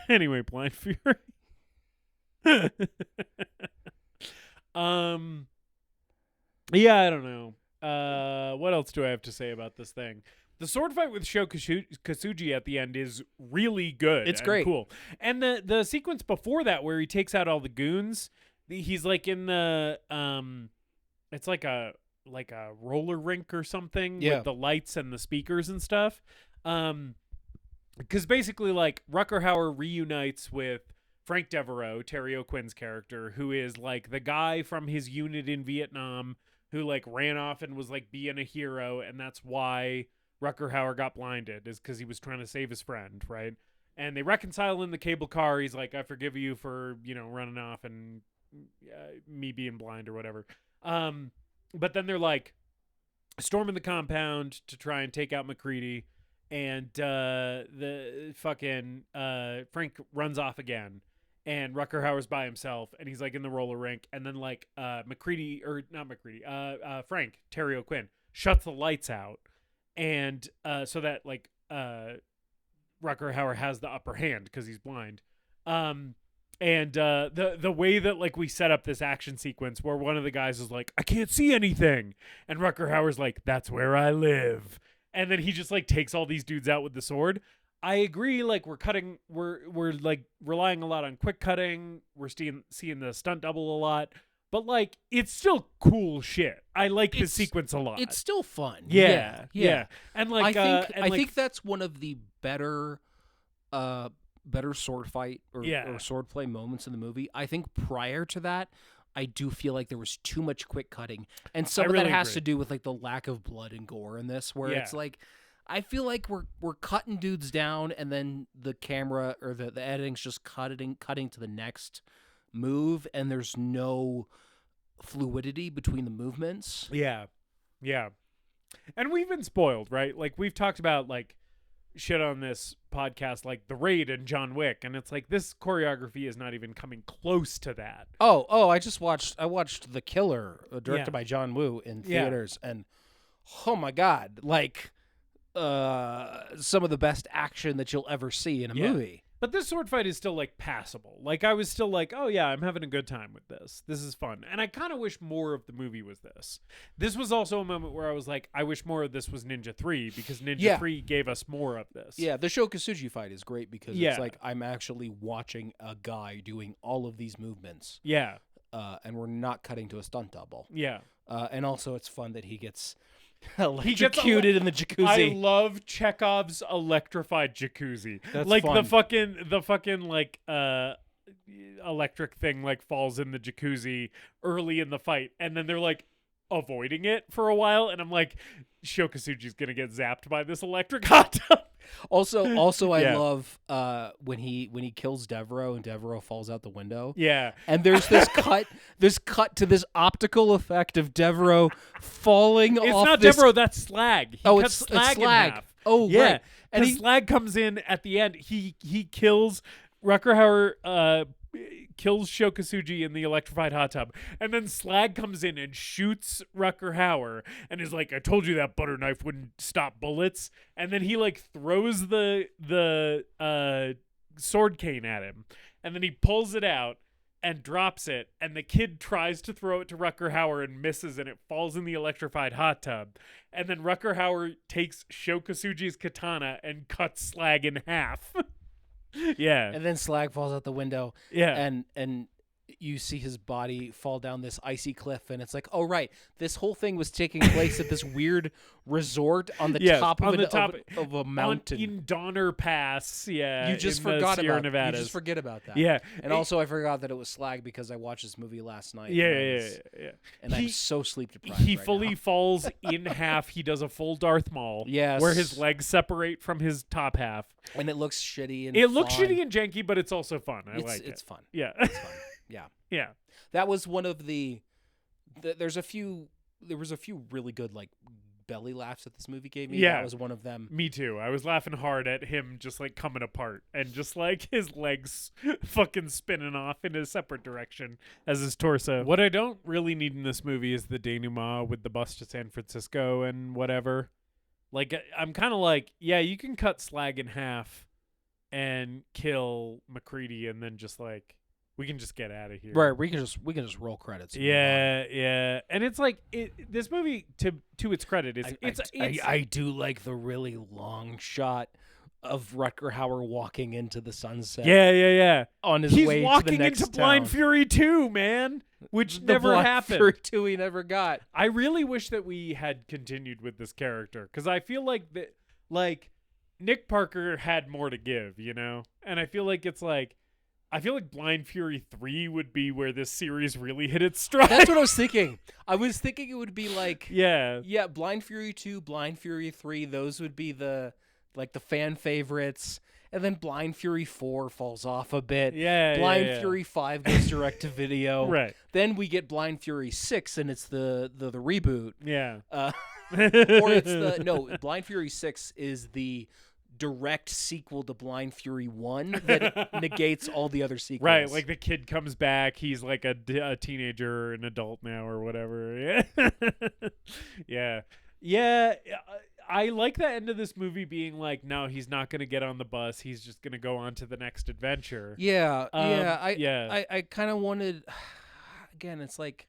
Speaker 2: Anyway, Blind Fury. Yeah, I don't know. What else do I have to say about this thing? The sword fight with Sho Kasugi at the end is really good.
Speaker 4: It's great.
Speaker 2: Cool. And the sequence before that where he takes out all the goons, he's like in the it's like a roller rink or something with the lights and the speakers and stuff. because basically, like, Rutger Hauer reunites with Frank Devereaux, Terry O'Quinn's character, who is like the guy from his unit in Vietnam who like ran off and was like being a hero, and that's why Rutger Hauer got blinded, is because he was trying to save his friend, right? And they reconcile in the cable car. He's like, I forgive you for, running off and me being blind or whatever. But then they're like storming the compound to try and take out MacReady, and the fucking Frank runs off again, and Rutger Hauer's by himself, and he's like in the roller rink, and then like Frank, Terry O'Quinn, shuts the lights out, and so that like Rutger Hauer has the upper hand because he's blind. And the way that like we set up this action sequence where one of the guys is like, I can't see anything, and Rutger Hauer's like, that's where I live, and then he just like takes all these dudes out with the sword. I agree, like we're like relying a lot on quick cutting, we're seeing the stunt double a lot, but like it's still cool shit. I like this sequence a lot.
Speaker 4: It's still fun.
Speaker 2: Yeah.
Speaker 4: Yeah.
Speaker 2: And like
Speaker 4: I think that's one of the better sword fight or sword play moments in the movie. I think prior to that, I do feel like there was too much quick cutting, and some of that has to do with like the lack of blood and gore in this, where it's like I feel like we're cutting dudes down, and then the camera or the editing's just cutting to the next move, and there's no fluidity between the movements.
Speaker 2: Yeah. And we've been spoiled, right? Like we've talked about like shit on this podcast, like The Raid and John Wick, and it's like this choreography is not even coming close to that.
Speaker 4: Oh, I watched The Killer, directed by John Woo, in theaters, and oh my god, like some of the best action that you'll ever see in a movie.
Speaker 2: But this sword fight is still like passable. Like I was still like, oh yeah, I'm having a good time with this. This is fun. And I kind of wish more of the movie was this. This was also a moment where I was like, I wish more of this was Ninja 3, because Ninja 3 gave us more of this.
Speaker 4: Yeah, the Shokasuji fight is great because it's like I'm actually watching a guy doing all of these movements.
Speaker 2: Yeah.
Speaker 4: And we're not cutting to a stunt double.
Speaker 2: Yeah.
Speaker 4: And also it's fun that he gets electrocuted in the jacuzzi.
Speaker 2: I love Chekhov's electrified jacuzzi.
Speaker 4: That's
Speaker 2: like
Speaker 4: fun.
Speaker 2: the fucking like electric thing like falls in the jacuzzi early in the fight, and then they're like avoiding it for a while, and I'm like, Shokasuji's gonna get zapped by this electric hot tub.
Speaker 4: Also, I love when he kills Devereaux and Devereaux falls out the window.
Speaker 2: Yeah,
Speaker 4: and there's this cut to this optical effect of Devereaux falling off.
Speaker 2: It's not
Speaker 4: this...
Speaker 2: Devereaux, that's Slag. He cuts Slag in half.
Speaker 4: Oh,
Speaker 2: yeah,
Speaker 4: right.
Speaker 2: And Slag comes in at the end. He kills Rutger Hauer. Kills Shokasuji in the electrified hot tub, and then Slag comes in and shoots Rutger Hauer and is like, I told you that butter knife wouldn't stop bullets, and then he like throws the sword cane at him, and then he pulls it out and drops it, and the kid tries to throw it to Rutger Hauer and misses, and it falls in the electrified hot tub, and then Rutger Hauer takes Shokasuji's katana and cuts Slag in half. Yeah.
Speaker 4: And then Slag falls out the window.
Speaker 2: Yeah.
Speaker 4: And you see his body fall down this icy cliff, and it's like, oh right, this whole thing was taking place at this weird resort on the top of a mountain
Speaker 2: in Donner Pass. Yeah,
Speaker 4: you just forgot about Nevada. You just forget about that.
Speaker 2: Yeah,
Speaker 4: and also I forgot that it was Slag because I watched this movie last night.
Speaker 2: Yeah.
Speaker 4: And I'm so sleep deprived.
Speaker 2: He fully falls in half. He does a full Darth Maul.
Speaker 4: Yes,
Speaker 2: where his legs separate from his top half,
Speaker 4: and it looks shitty and
Speaker 2: looks shitty and janky, but it's also fun. It's
Speaker 4: fun.
Speaker 2: Yeah,
Speaker 4: it's fun. Yeah. That was one of there was a few really good like belly laughs that this movie gave me.
Speaker 2: Yeah.
Speaker 4: That was one of them.
Speaker 2: Me too. I was laughing hard at him just like coming apart and just like his legs fucking spinning off in a separate direction as his torso. What I don't really need in this movie is the denouement with the bus to San Francisco and whatever. Like I'm kind of like, yeah, you can cut Slag in half and kill MacReady and then just like we can just get out of here.
Speaker 4: Right, we can just roll credits.
Speaker 2: Yeah. And it's like this movie to its credit is
Speaker 4: I do like the really long shot of Rutger Hauer walking into the sunset.
Speaker 2: Yeah.
Speaker 4: On his way to the next
Speaker 2: He's walking into Blind Fury 2, man, which never happened.
Speaker 4: Fury 2 he never got.
Speaker 2: I really wish that we had continued with this character because I feel like that Nick Parker had more to give, you know? And I feel like I feel like Blind Fury 3 would be where this series really hit its stride.
Speaker 4: That's what I was thinking. I was thinking it would be like
Speaker 2: yeah.
Speaker 4: Blind Fury 2, Blind Fury 3, those would be the fan favorites. And then Blind Fury 4 falls off a bit.
Speaker 2: Yeah.
Speaker 4: Blind Fury 5 goes direct to video.
Speaker 2: Right.
Speaker 4: Then we get Blind Fury 6 and it's the reboot.
Speaker 2: Yeah.
Speaker 4: Or it's Blind Fury 6 is the direct sequel to Blind Fury 1 that negates all the other sequels.
Speaker 2: Right, like the kid comes back, he's like a teenager or an adult now or whatever. Yeah. Yeah. Yeah, I like the end of this movie being like, no, he's not going to get on the bus. He's just going to go on to the next adventure.
Speaker 4: Yeah,
Speaker 2: yeah.
Speaker 4: I kind of wanted, again, it's like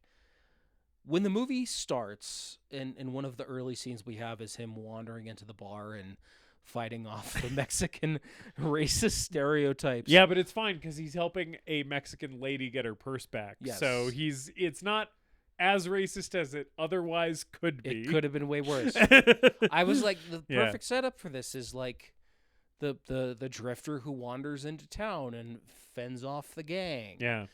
Speaker 4: when the movie starts, and one of the early scenes we have is him wandering into the bar and fighting off the Mexican racist stereotypes.
Speaker 2: Yeah, but it's fine because he's helping a Mexican lady get her purse back.
Speaker 4: Yes.
Speaker 2: So it's not as racist as it otherwise could be.
Speaker 4: It could have been way worse. I was like, the perfect setup for this is like the drifter who wanders into town and fends off the gang.
Speaker 2: Yeah.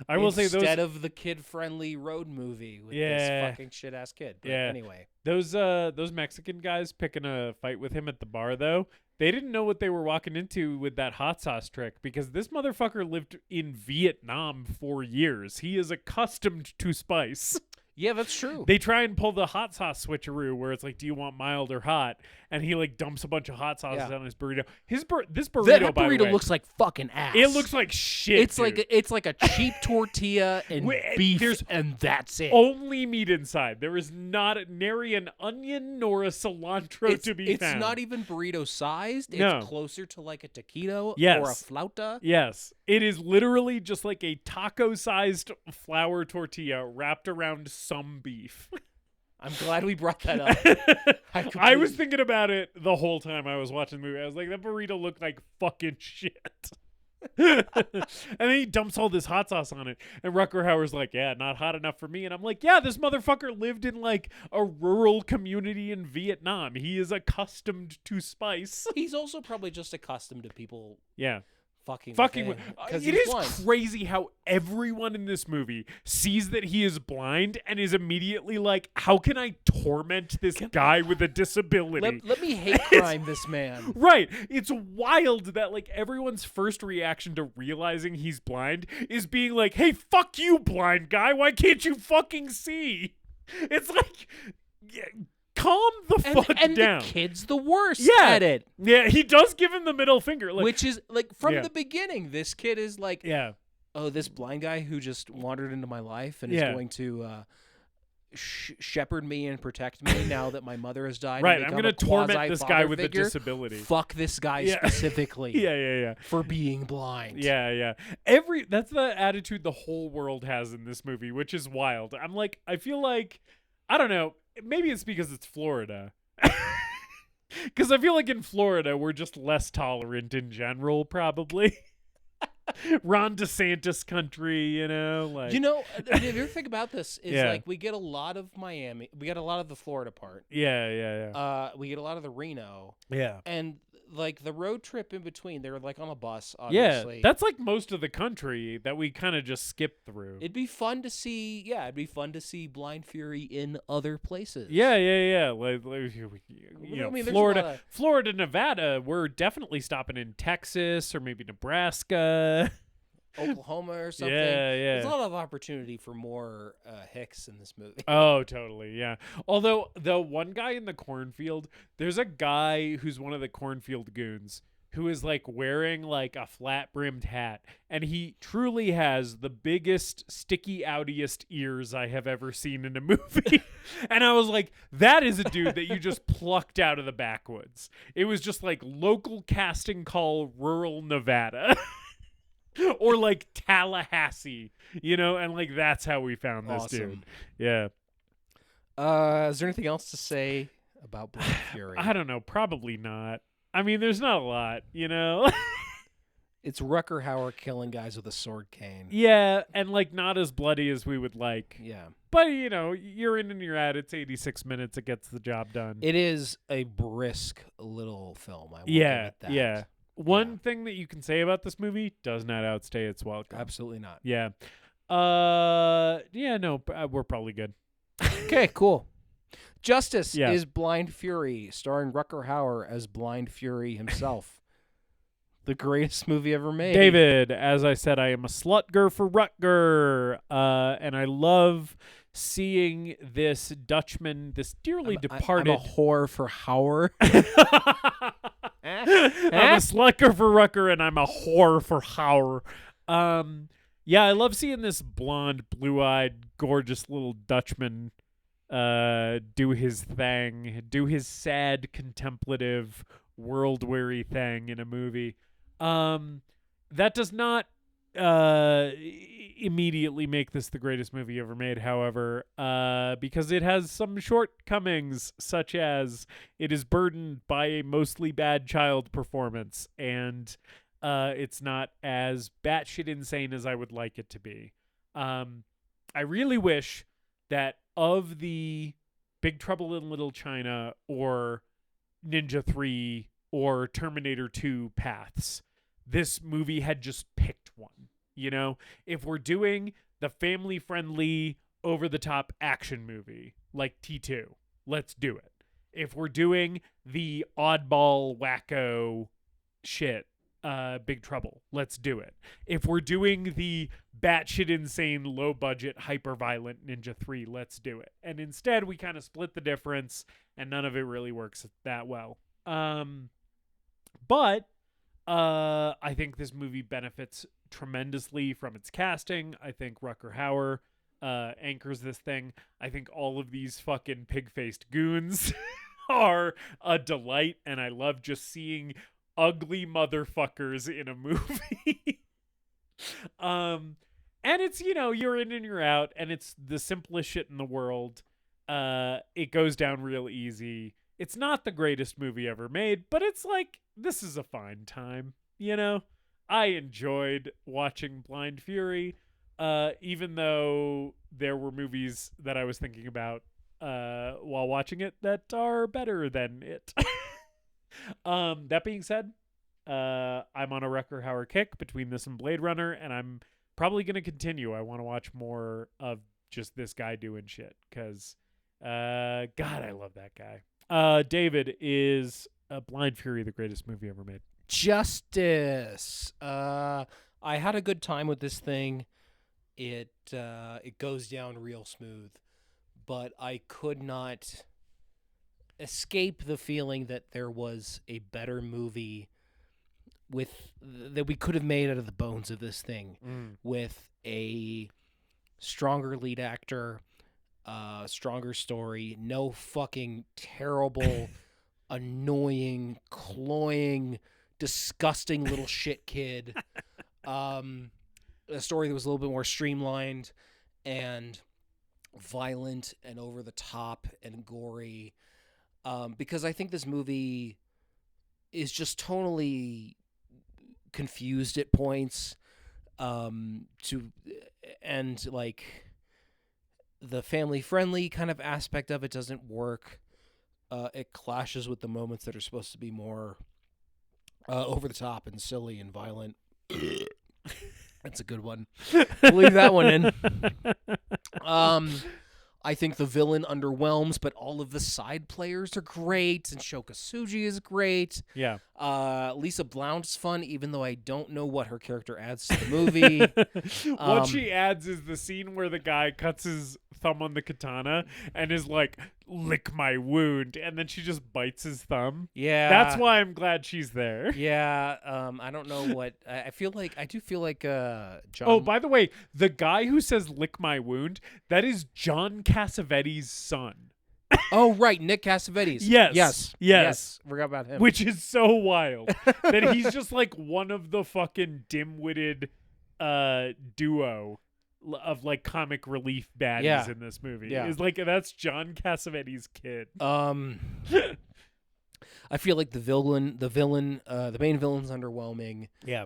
Speaker 2: I will say
Speaker 4: instead of the kid-friendly road movie with this fucking shit-ass kid. But anyway,
Speaker 2: those Mexican guys picking a fight with him at the bar, though, they didn't know what they were walking into with that hot sauce trick because this motherfucker lived in Vietnam for years. He is accustomed to spice.
Speaker 4: Yeah, that's true.
Speaker 2: They try and pull the hot sauce switcheroo where it's like, do you want mild or hot? And he like dumps a bunch of hot sauces on his burrito. This burrito,
Speaker 4: that
Speaker 2: by the
Speaker 4: burrito
Speaker 2: way,
Speaker 4: looks like fucking ass.
Speaker 2: it looks like shit.
Speaker 4: It's like a cheap tortilla and beef, and that's it.
Speaker 2: Only meat inside. There is not nary an onion nor a cilantro to be found.
Speaker 4: It's not even burrito sized.
Speaker 2: No.
Speaker 4: It's closer to like a taquito or a
Speaker 2: Yes.
Speaker 4: flauta.
Speaker 2: Yes. It is literally just like a taco-sized flour tortilla wrapped around some beef.
Speaker 4: I'm glad we brought that up.
Speaker 2: I was thinking about it the whole time I was watching the movie. I was like, that burrito looked like fucking shit. And then he dumps all this hot sauce on it. And Rutger Hauer's like, yeah, not hot enough for me. And I'm like, yeah, this motherfucker lived in like a rural community in Vietnam. He is accustomed to spice.
Speaker 4: He's also probably just accustomed to people
Speaker 2: Yeah.
Speaker 4: fucking
Speaker 2: It
Speaker 4: because
Speaker 2: is crazy how everyone in this movie sees that he is blind and is immediately like, how can I torment this guy with a disability?
Speaker 4: Let me hate crime this man.
Speaker 2: Right. It's wild that like everyone's first reaction to realizing he's blind is being like, hey, fuck you, blind guy. Why can't you fucking see? It's like, calm the fuck
Speaker 4: and
Speaker 2: down.
Speaker 4: The kid's the worst at it.
Speaker 2: Yeah, he does give him the middle finger. Like,
Speaker 4: Which is like from the beginning, this kid is like,
Speaker 2: yeah.
Speaker 4: oh, this blind guy who just wandered into my life and is going to shepherd me and protect me now that my mother has died.
Speaker 2: Right,
Speaker 4: and
Speaker 2: I'm
Speaker 4: going to
Speaker 2: torment this guy with a disability.
Speaker 4: Fuck this guy specifically.
Speaker 2: Yeah.
Speaker 4: For being blind.
Speaker 2: Yeah. That's the attitude the whole world has in this movie, which is wild. I'm like, I feel like, I don't know, maybe it's because it's Florida. Because I feel like in Florida, we're just less tolerant in general, probably. Ron DeSantis country, you know? Like,
Speaker 4: you know, the other thing about this is like we get a lot of Miami. We get a lot of the Florida part.
Speaker 2: Yeah.
Speaker 4: We get a lot of the Reno.
Speaker 2: Yeah.
Speaker 4: And like the road trip in between, they're like on a bus, obviously.
Speaker 2: Yeah, that's like most of the country that we kind of just skip through.
Speaker 4: It'd be fun to see, Blind Fury in other places.
Speaker 2: Yeah. Like you know,
Speaker 4: I mean,
Speaker 2: Florida, Nevada, we're definitely stopping in Texas or maybe Nebraska.
Speaker 4: Oklahoma or something.
Speaker 2: Yeah.
Speaker 4: There's a lot of opportunity for more Hicks in this movie.
Speaker 2: Oh, totally, yeah. Although the one guy in the cornfield, there's a guy who's one of the cornfield goons who is like wearing like a flat-brimmed hat, and he truly has the biggest, sticky-outiest ears I have ever seen in a movie. And I was like, that is a dude that you just plucked out of the backwoods. It was just like local casting call, rural Nevada. Or like Tallahassee, you know, and like that's how we found this dude. Yeah.
Speaker 4: Is there anything else to say about Blind Fury?
Speaker 2: I don't know. Probably not. I mean, there's not a lot, you know.
Speaker 4: It's Rutger Hauer killing guys with a sword cane.
Speaker 2: Yeah, and like not as bloody as we would like.
Speaker 4: Yeah.
Speaker 2: But you know, you're in and you're out. It's 86 minutes. It gets the job done.
Speaker 4: It is a brisk little film. I will give
Speaker 2: Yeah,
Speaker 4: it that.
Speaker 2: yeah. One thing that you can say about this movie does not outstay its welcome.
Speaker 4: Absolutely not.
Speaker 2: Yeah. Yeah, no, we're probably good.
Speaker 4: Okay, cool. Justice
Speaker 2: Yeah.
Speaker 4: is Blind Fury, starring Rutger Hauer as Blind Fury himself. The greatest movie ever made.
Speaker 2: David, as I said, I am a slutger for Rutger, and I love seeing this Dutchman, this dearly departed.
Speaker 4: I'm a whore for Hauer.
Speaker 2: I'm a slutger for Rutger, and I'm a whore for Hauer. Yeah, I love seeing this blonde, blue-eyed, gorgeous little Dutchman do his thing, do his sad, contemplative, world-weary thing in a movie. That does not immediately make this the greatest movie ever made, however, because it has some shortcomings, such as it is burdened by a mostly bad child performance, and it's not as batshit insane as I would like it to be. I really wish that of the Big Trouble in Little China or Ninja 3 or Terminator 2 paths, this movie had just picked one. You know, if we're doing the family-friendly, over-the-top action movie like T2, let's do it. If we're doing the oddball, wacko shit, Big Trouble, let's do it. If we're doing the batshit insane, low-budget, hyper-violent Ninja 3, let's do it. And instead, we kind of split the difference, and none of it really works that well. But I think this movie benefits tremendously from its casting. I think Rutger Hauer anchors this thing. I think all of these fucking pig-faced goons are a delight, and I love just seeing ugly motherfuckers in a movie. And it's, you know, you're in and you're out, and it's the simplest shit in the world. It goes down real easy. It's not the greatest movie ever made, but it's like, this is a fine time, you know? I enjoyed watching Blind Fury, even though there were movies that I was thinking about while watching it that are better than it. That being said, I'm on a Rutger Hauer kick between this and Blade Runner, and I'm probably going to continue. I want to watch more of just this guy doing shit, because, God, I love that guy. David, is Blind Fury the greatest movie ever made?
Speaker 4: Justice. I had a good time with this thing. It goes down real smooth, but I could not escape the feeling that there was a better movie that we could have made out of the bones of this thing, with a stronger lead actor, stronger story, no fucking terrible, annoying, cloying, disgusting little shit kid. A story that was a little bit more streamlined and violent and over the top and gory. Because I think this movie is just tonally confused at points. And like the family-friendly kind of aspect of it doesn't work. It clashes with the moments that are supposed to be more over the top and silly and violent. That's a good one. Leave that one in. I think the villain underwhelms, but all of the side players are great, and Shoko Tsuji is great.
Speaker 2: Yeah.
Speaker 4: Lisa Blount's fun, even though I don't know what her character adds to the movie.
Speaker 2: What she adds is the scene where the guy cuts his thumb on the katana and is like, lick my wound, and then she just bites his thumb.
Speaker 4: Yeah.
Speaker 2: That's why I'm glad she's there.
Speaker 4: Yeah. I don't know what... I do feel like John...
Speaker 2: Oh, by the way, the guy who says lick my wound, that is John Cassavetes' son.
Speaker 4: Oh, right, Nick Cassavetes.
Speaker 2: Yes.
Speaker 4: Forgot about him.
Speaker 2: Which is so wild that he's just like one of the fucking dim-witted duo of like comic relief baddies in this movie.
Speaker 4: Yeah.
Speaker 2: Is like, that's John Cassavetes' kid.
Speaker 4: I feel like the main villain's underwhelming.
Speaker 2: Yeah.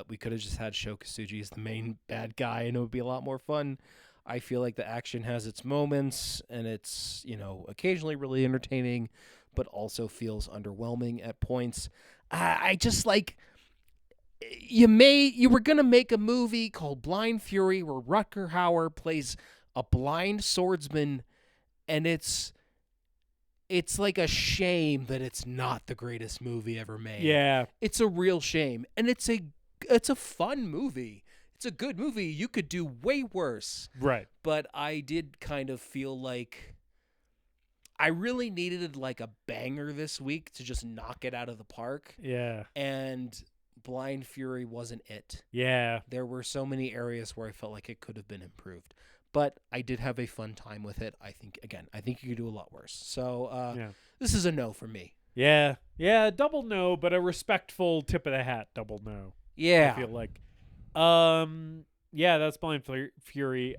Speaker 4: We could have just had Sho Kosugi as the main bad guy, and it would be a lot more fun. I feel like the action has its moments, and it's, occasionally really entertaining, but also feels underwhelming at points. I just like, you were going to make a movie called Blind Fury where Rutger Hauer plays a blind swordsman, and it's like a shame that it's not the greatest movie ever made.
Speaker 2: Yeah.
Speaker 4: It's a real shame. And it's a fun movie. It's a good movie. You could do way worse.
Speaker 2: Right.
Speaker 4: But I did kind of feel like I really needed like a banger this week to just knock it out of the park.
Speaker 2: Yeah.
Speaker 4: And Blind Fury wasn't it.
Speaker 2: Yeah.
Speaker 4: There were so many areas where I felt like it could have been improved. But I did have a fun time with it. I think you could do a lot worse. So This is a no for me.
Speaker 2: Yeah. Yeah, double no, but a respectful tip of the hat double no.
Speaker 4: Yeah.
Speaker 2: I feel like. Yeah, that's Blind Fury.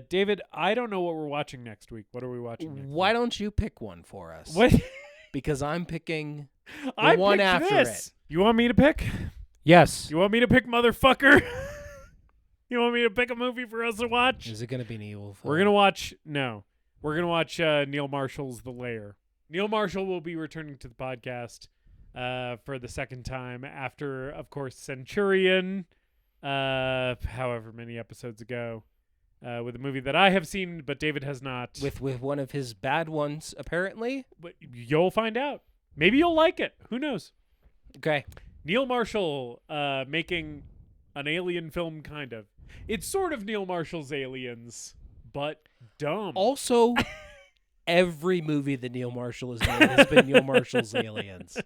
Speaker 2: David, I don't know what we're watching next week. What are we watching next
Speaker 4: Why
Speaker 2: week?
Speaker 4: don't you pick one for us?
Speaker 2: What?
Speaker 4: Because I'm picking the
Speaker 2: I
Speaker 4: one
Speaker 2: picked
Speaker 4: after
Speaker 2: this.
Speaker 4: it.
Speaker 2: You want me to pick?
Speaker 4: Yes.
Speaker 2: You want me to pick, motherfucker? You want me to pick a movie for us to watch?
Speaker 4: Is it going to be an evil film?
Speaker 2: We're going to watch Neil Marshall's The Lair. Neil Marshall will be returning to the podcast for the second time after, of course, Centurion, however many episodes ago, with a movie that I have seen, but David has not.
Speaker 4: With one of his bad ones, apparently.
Speaker 2: But you'll find out. Maybe you'll like it. Who knows?
Speaker 4: Okay.
Speaker 2: Neil Marshall making an alien film, kind of. It's sort of Neil Marshall's Aliens, but dumb.
Speaker 4: Also, every movie that Neil Marshall has made has been Neil Marshall's Aliens.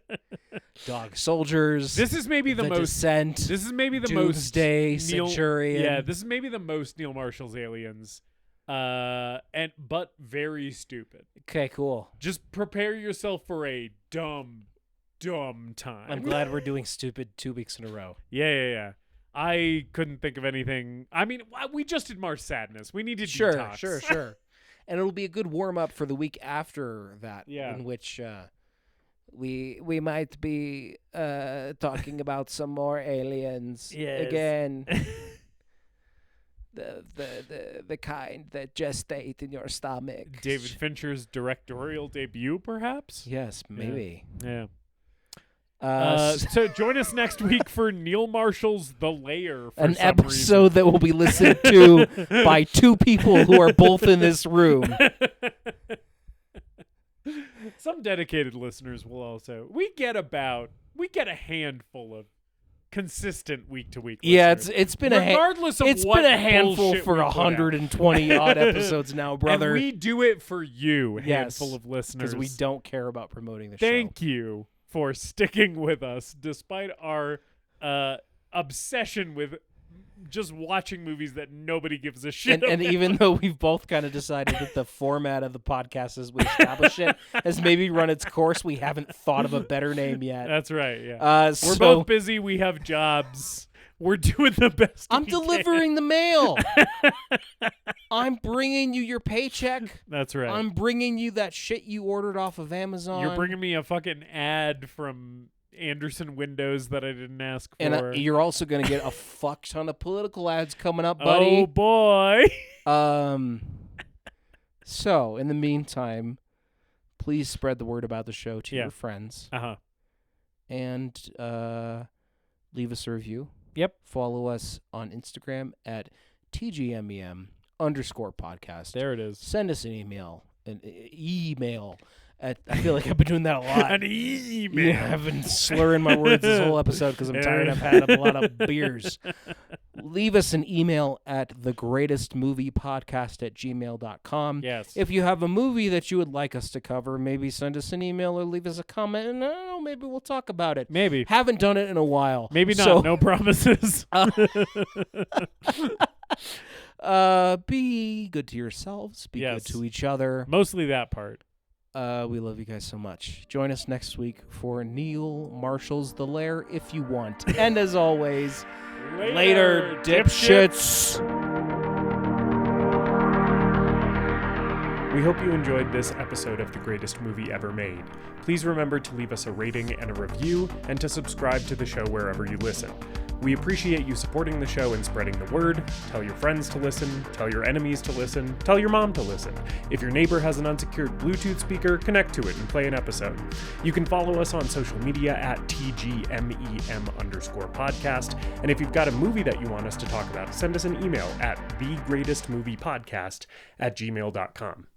Speaker 4: Dog Soldiers.
Speaker 2: This is maybe the most.
Speaker 4: Descent.
Speaker 2: This is maybe the
Speaker 4: Doomsday,
Speaker 2: most Neil,
Speaker 4: Centurion.
Speaker 2: Yeah, this is maybe the most Neil Marshall's Aliens. But very stupid.
Speaker 4: Okay, cool.
Speaker 2: Just prepare yourself for a dumb time.
Speaker 4: I'm glad we're doing stupid 2 weeks in a row.
Speaker 2: Yeah. I couldn't think of anything. I mean, we just did March Sadness. We need to detox.
Speaker 4: Sure. And it'll be a good warm up for the week after that,
Speaker 2: Yeah.
Speaker 4: in which we might be talking about some more aliens again. The kind that gestate in your stomach.
Speaker 2: David Fincher's directorial debut, perhaps?
Speaker 4: Yes, maybe.
Speaker 2: Yeah. So join us next week for Neil Marshall's The Lair. For
Speaker 4: an
Speaker 2: some
Speaker 4: episode that will be listened to by two people who are both in this room.
Speaker 2: Some dedicated listeners will also. We get a handful of consistent week to week.
Speaker 4: Yeah,
Speaker 2: listeners.
Speaker 4: it's been
Speaker 2: regardless of
Speaker 4: it's
Speaker 2: what
Speaker 4: been a handful
Speaker 2: bullshit
Speaker 4: for
Speaker 2: we put out.
Speaker 4: 120 odd episodes now, brother.
Speaker 2: And we do it for you,
Speaker 4: Yes,
Speaker 2: handful of listeners,
Speaker 4: because we don't care about promoting the show.
Speaker 2: Thank you for sticking with us despite our obsession with just watching movies that nobody gives a shit
Speaker 4: And
Speaker 2: about.
Speaker 4: even though we've both kind of decided that the format of the podcast as we establish it has maybe run its course, we haven't thought of a better name yet.
Speaker 2: That's right, yeah. We're
Speaker 4: So
Speaker 2: both busy. We have jobs. We're doing the best
Speaker 4: I'm
Speaker 2: we
Speaker 4: delivering the mail. I'm bringing you your paycheck.
Speaker 2: can. That's right.
Speaker 4: I'm bringing you that shit you ordered off of Amazon.
Speaker 2: You're bringing me a fucking ad from Anderson Windows that I didn't ask for.
Speaker 4: And you're also going to get a fuck ton of political ads coming up, buddy.
Speaker 2: Oh, boy.
Speaker 4: So, in the meantime, please spread the word about the show to
Speaker 2: Yeah.
Speaker 4: your friends.
Speaker 2: Uh-huh.
Speaker 4: And leave us a review.
Speaker 2: Yep.
Speaker 4: Follow us on Instagram at TGMEM_podcast.
Speaker 2: There it is.
Speaker 4: Send us an email. I feel like I've been doing that a lot.
Speaker 2: An email.
Speaker 4: Yeah, I've been slurring my words this whole episode because I'm tired. I've had a lot of beers. Leave us an email at thegreatestmoviepodcast@gmail.com.
Speaker 2: Yes.
Speaker 4: If you have a movie that you would like us to cover, maybe send us an email or leave us a comment, and I don't know, maybe we'll talk about it.
Speaker 2: Maybe.
Speaker 4: Haven't done it in a while.
Speaker 2: Maybe not.
Speaker 4: So,
Speaker 2: No promises.
Speaker 4: be good to yourselves. Be
Speaker 2: Yes.
Speaker 4: good to each other.
Speaker 2: Mostly that part.
Speaker 4: We love you guys so much. Join us next week for Neil Marshall's The Lair if you want. And as always, later dipshits.
Speaker 2: We hope you enjoyed this episode of The Greatest Movie Ever Made. Please remember to leave us a rating and a review, and to subscribe to the show wherever you listen. We appreciate you supporting the show and spreading the word. Tell your friends to listen, tell your enemies to listen, tell your mom to listen. If your neighbor has an unsecured Bluetooth speaker, connect to it and play an episode. You can follow us on social media at TGMEM_podcast. And if you've got a movie that you want us to talk about, send us an email at thegreatestmoviepodcast@gmail.com.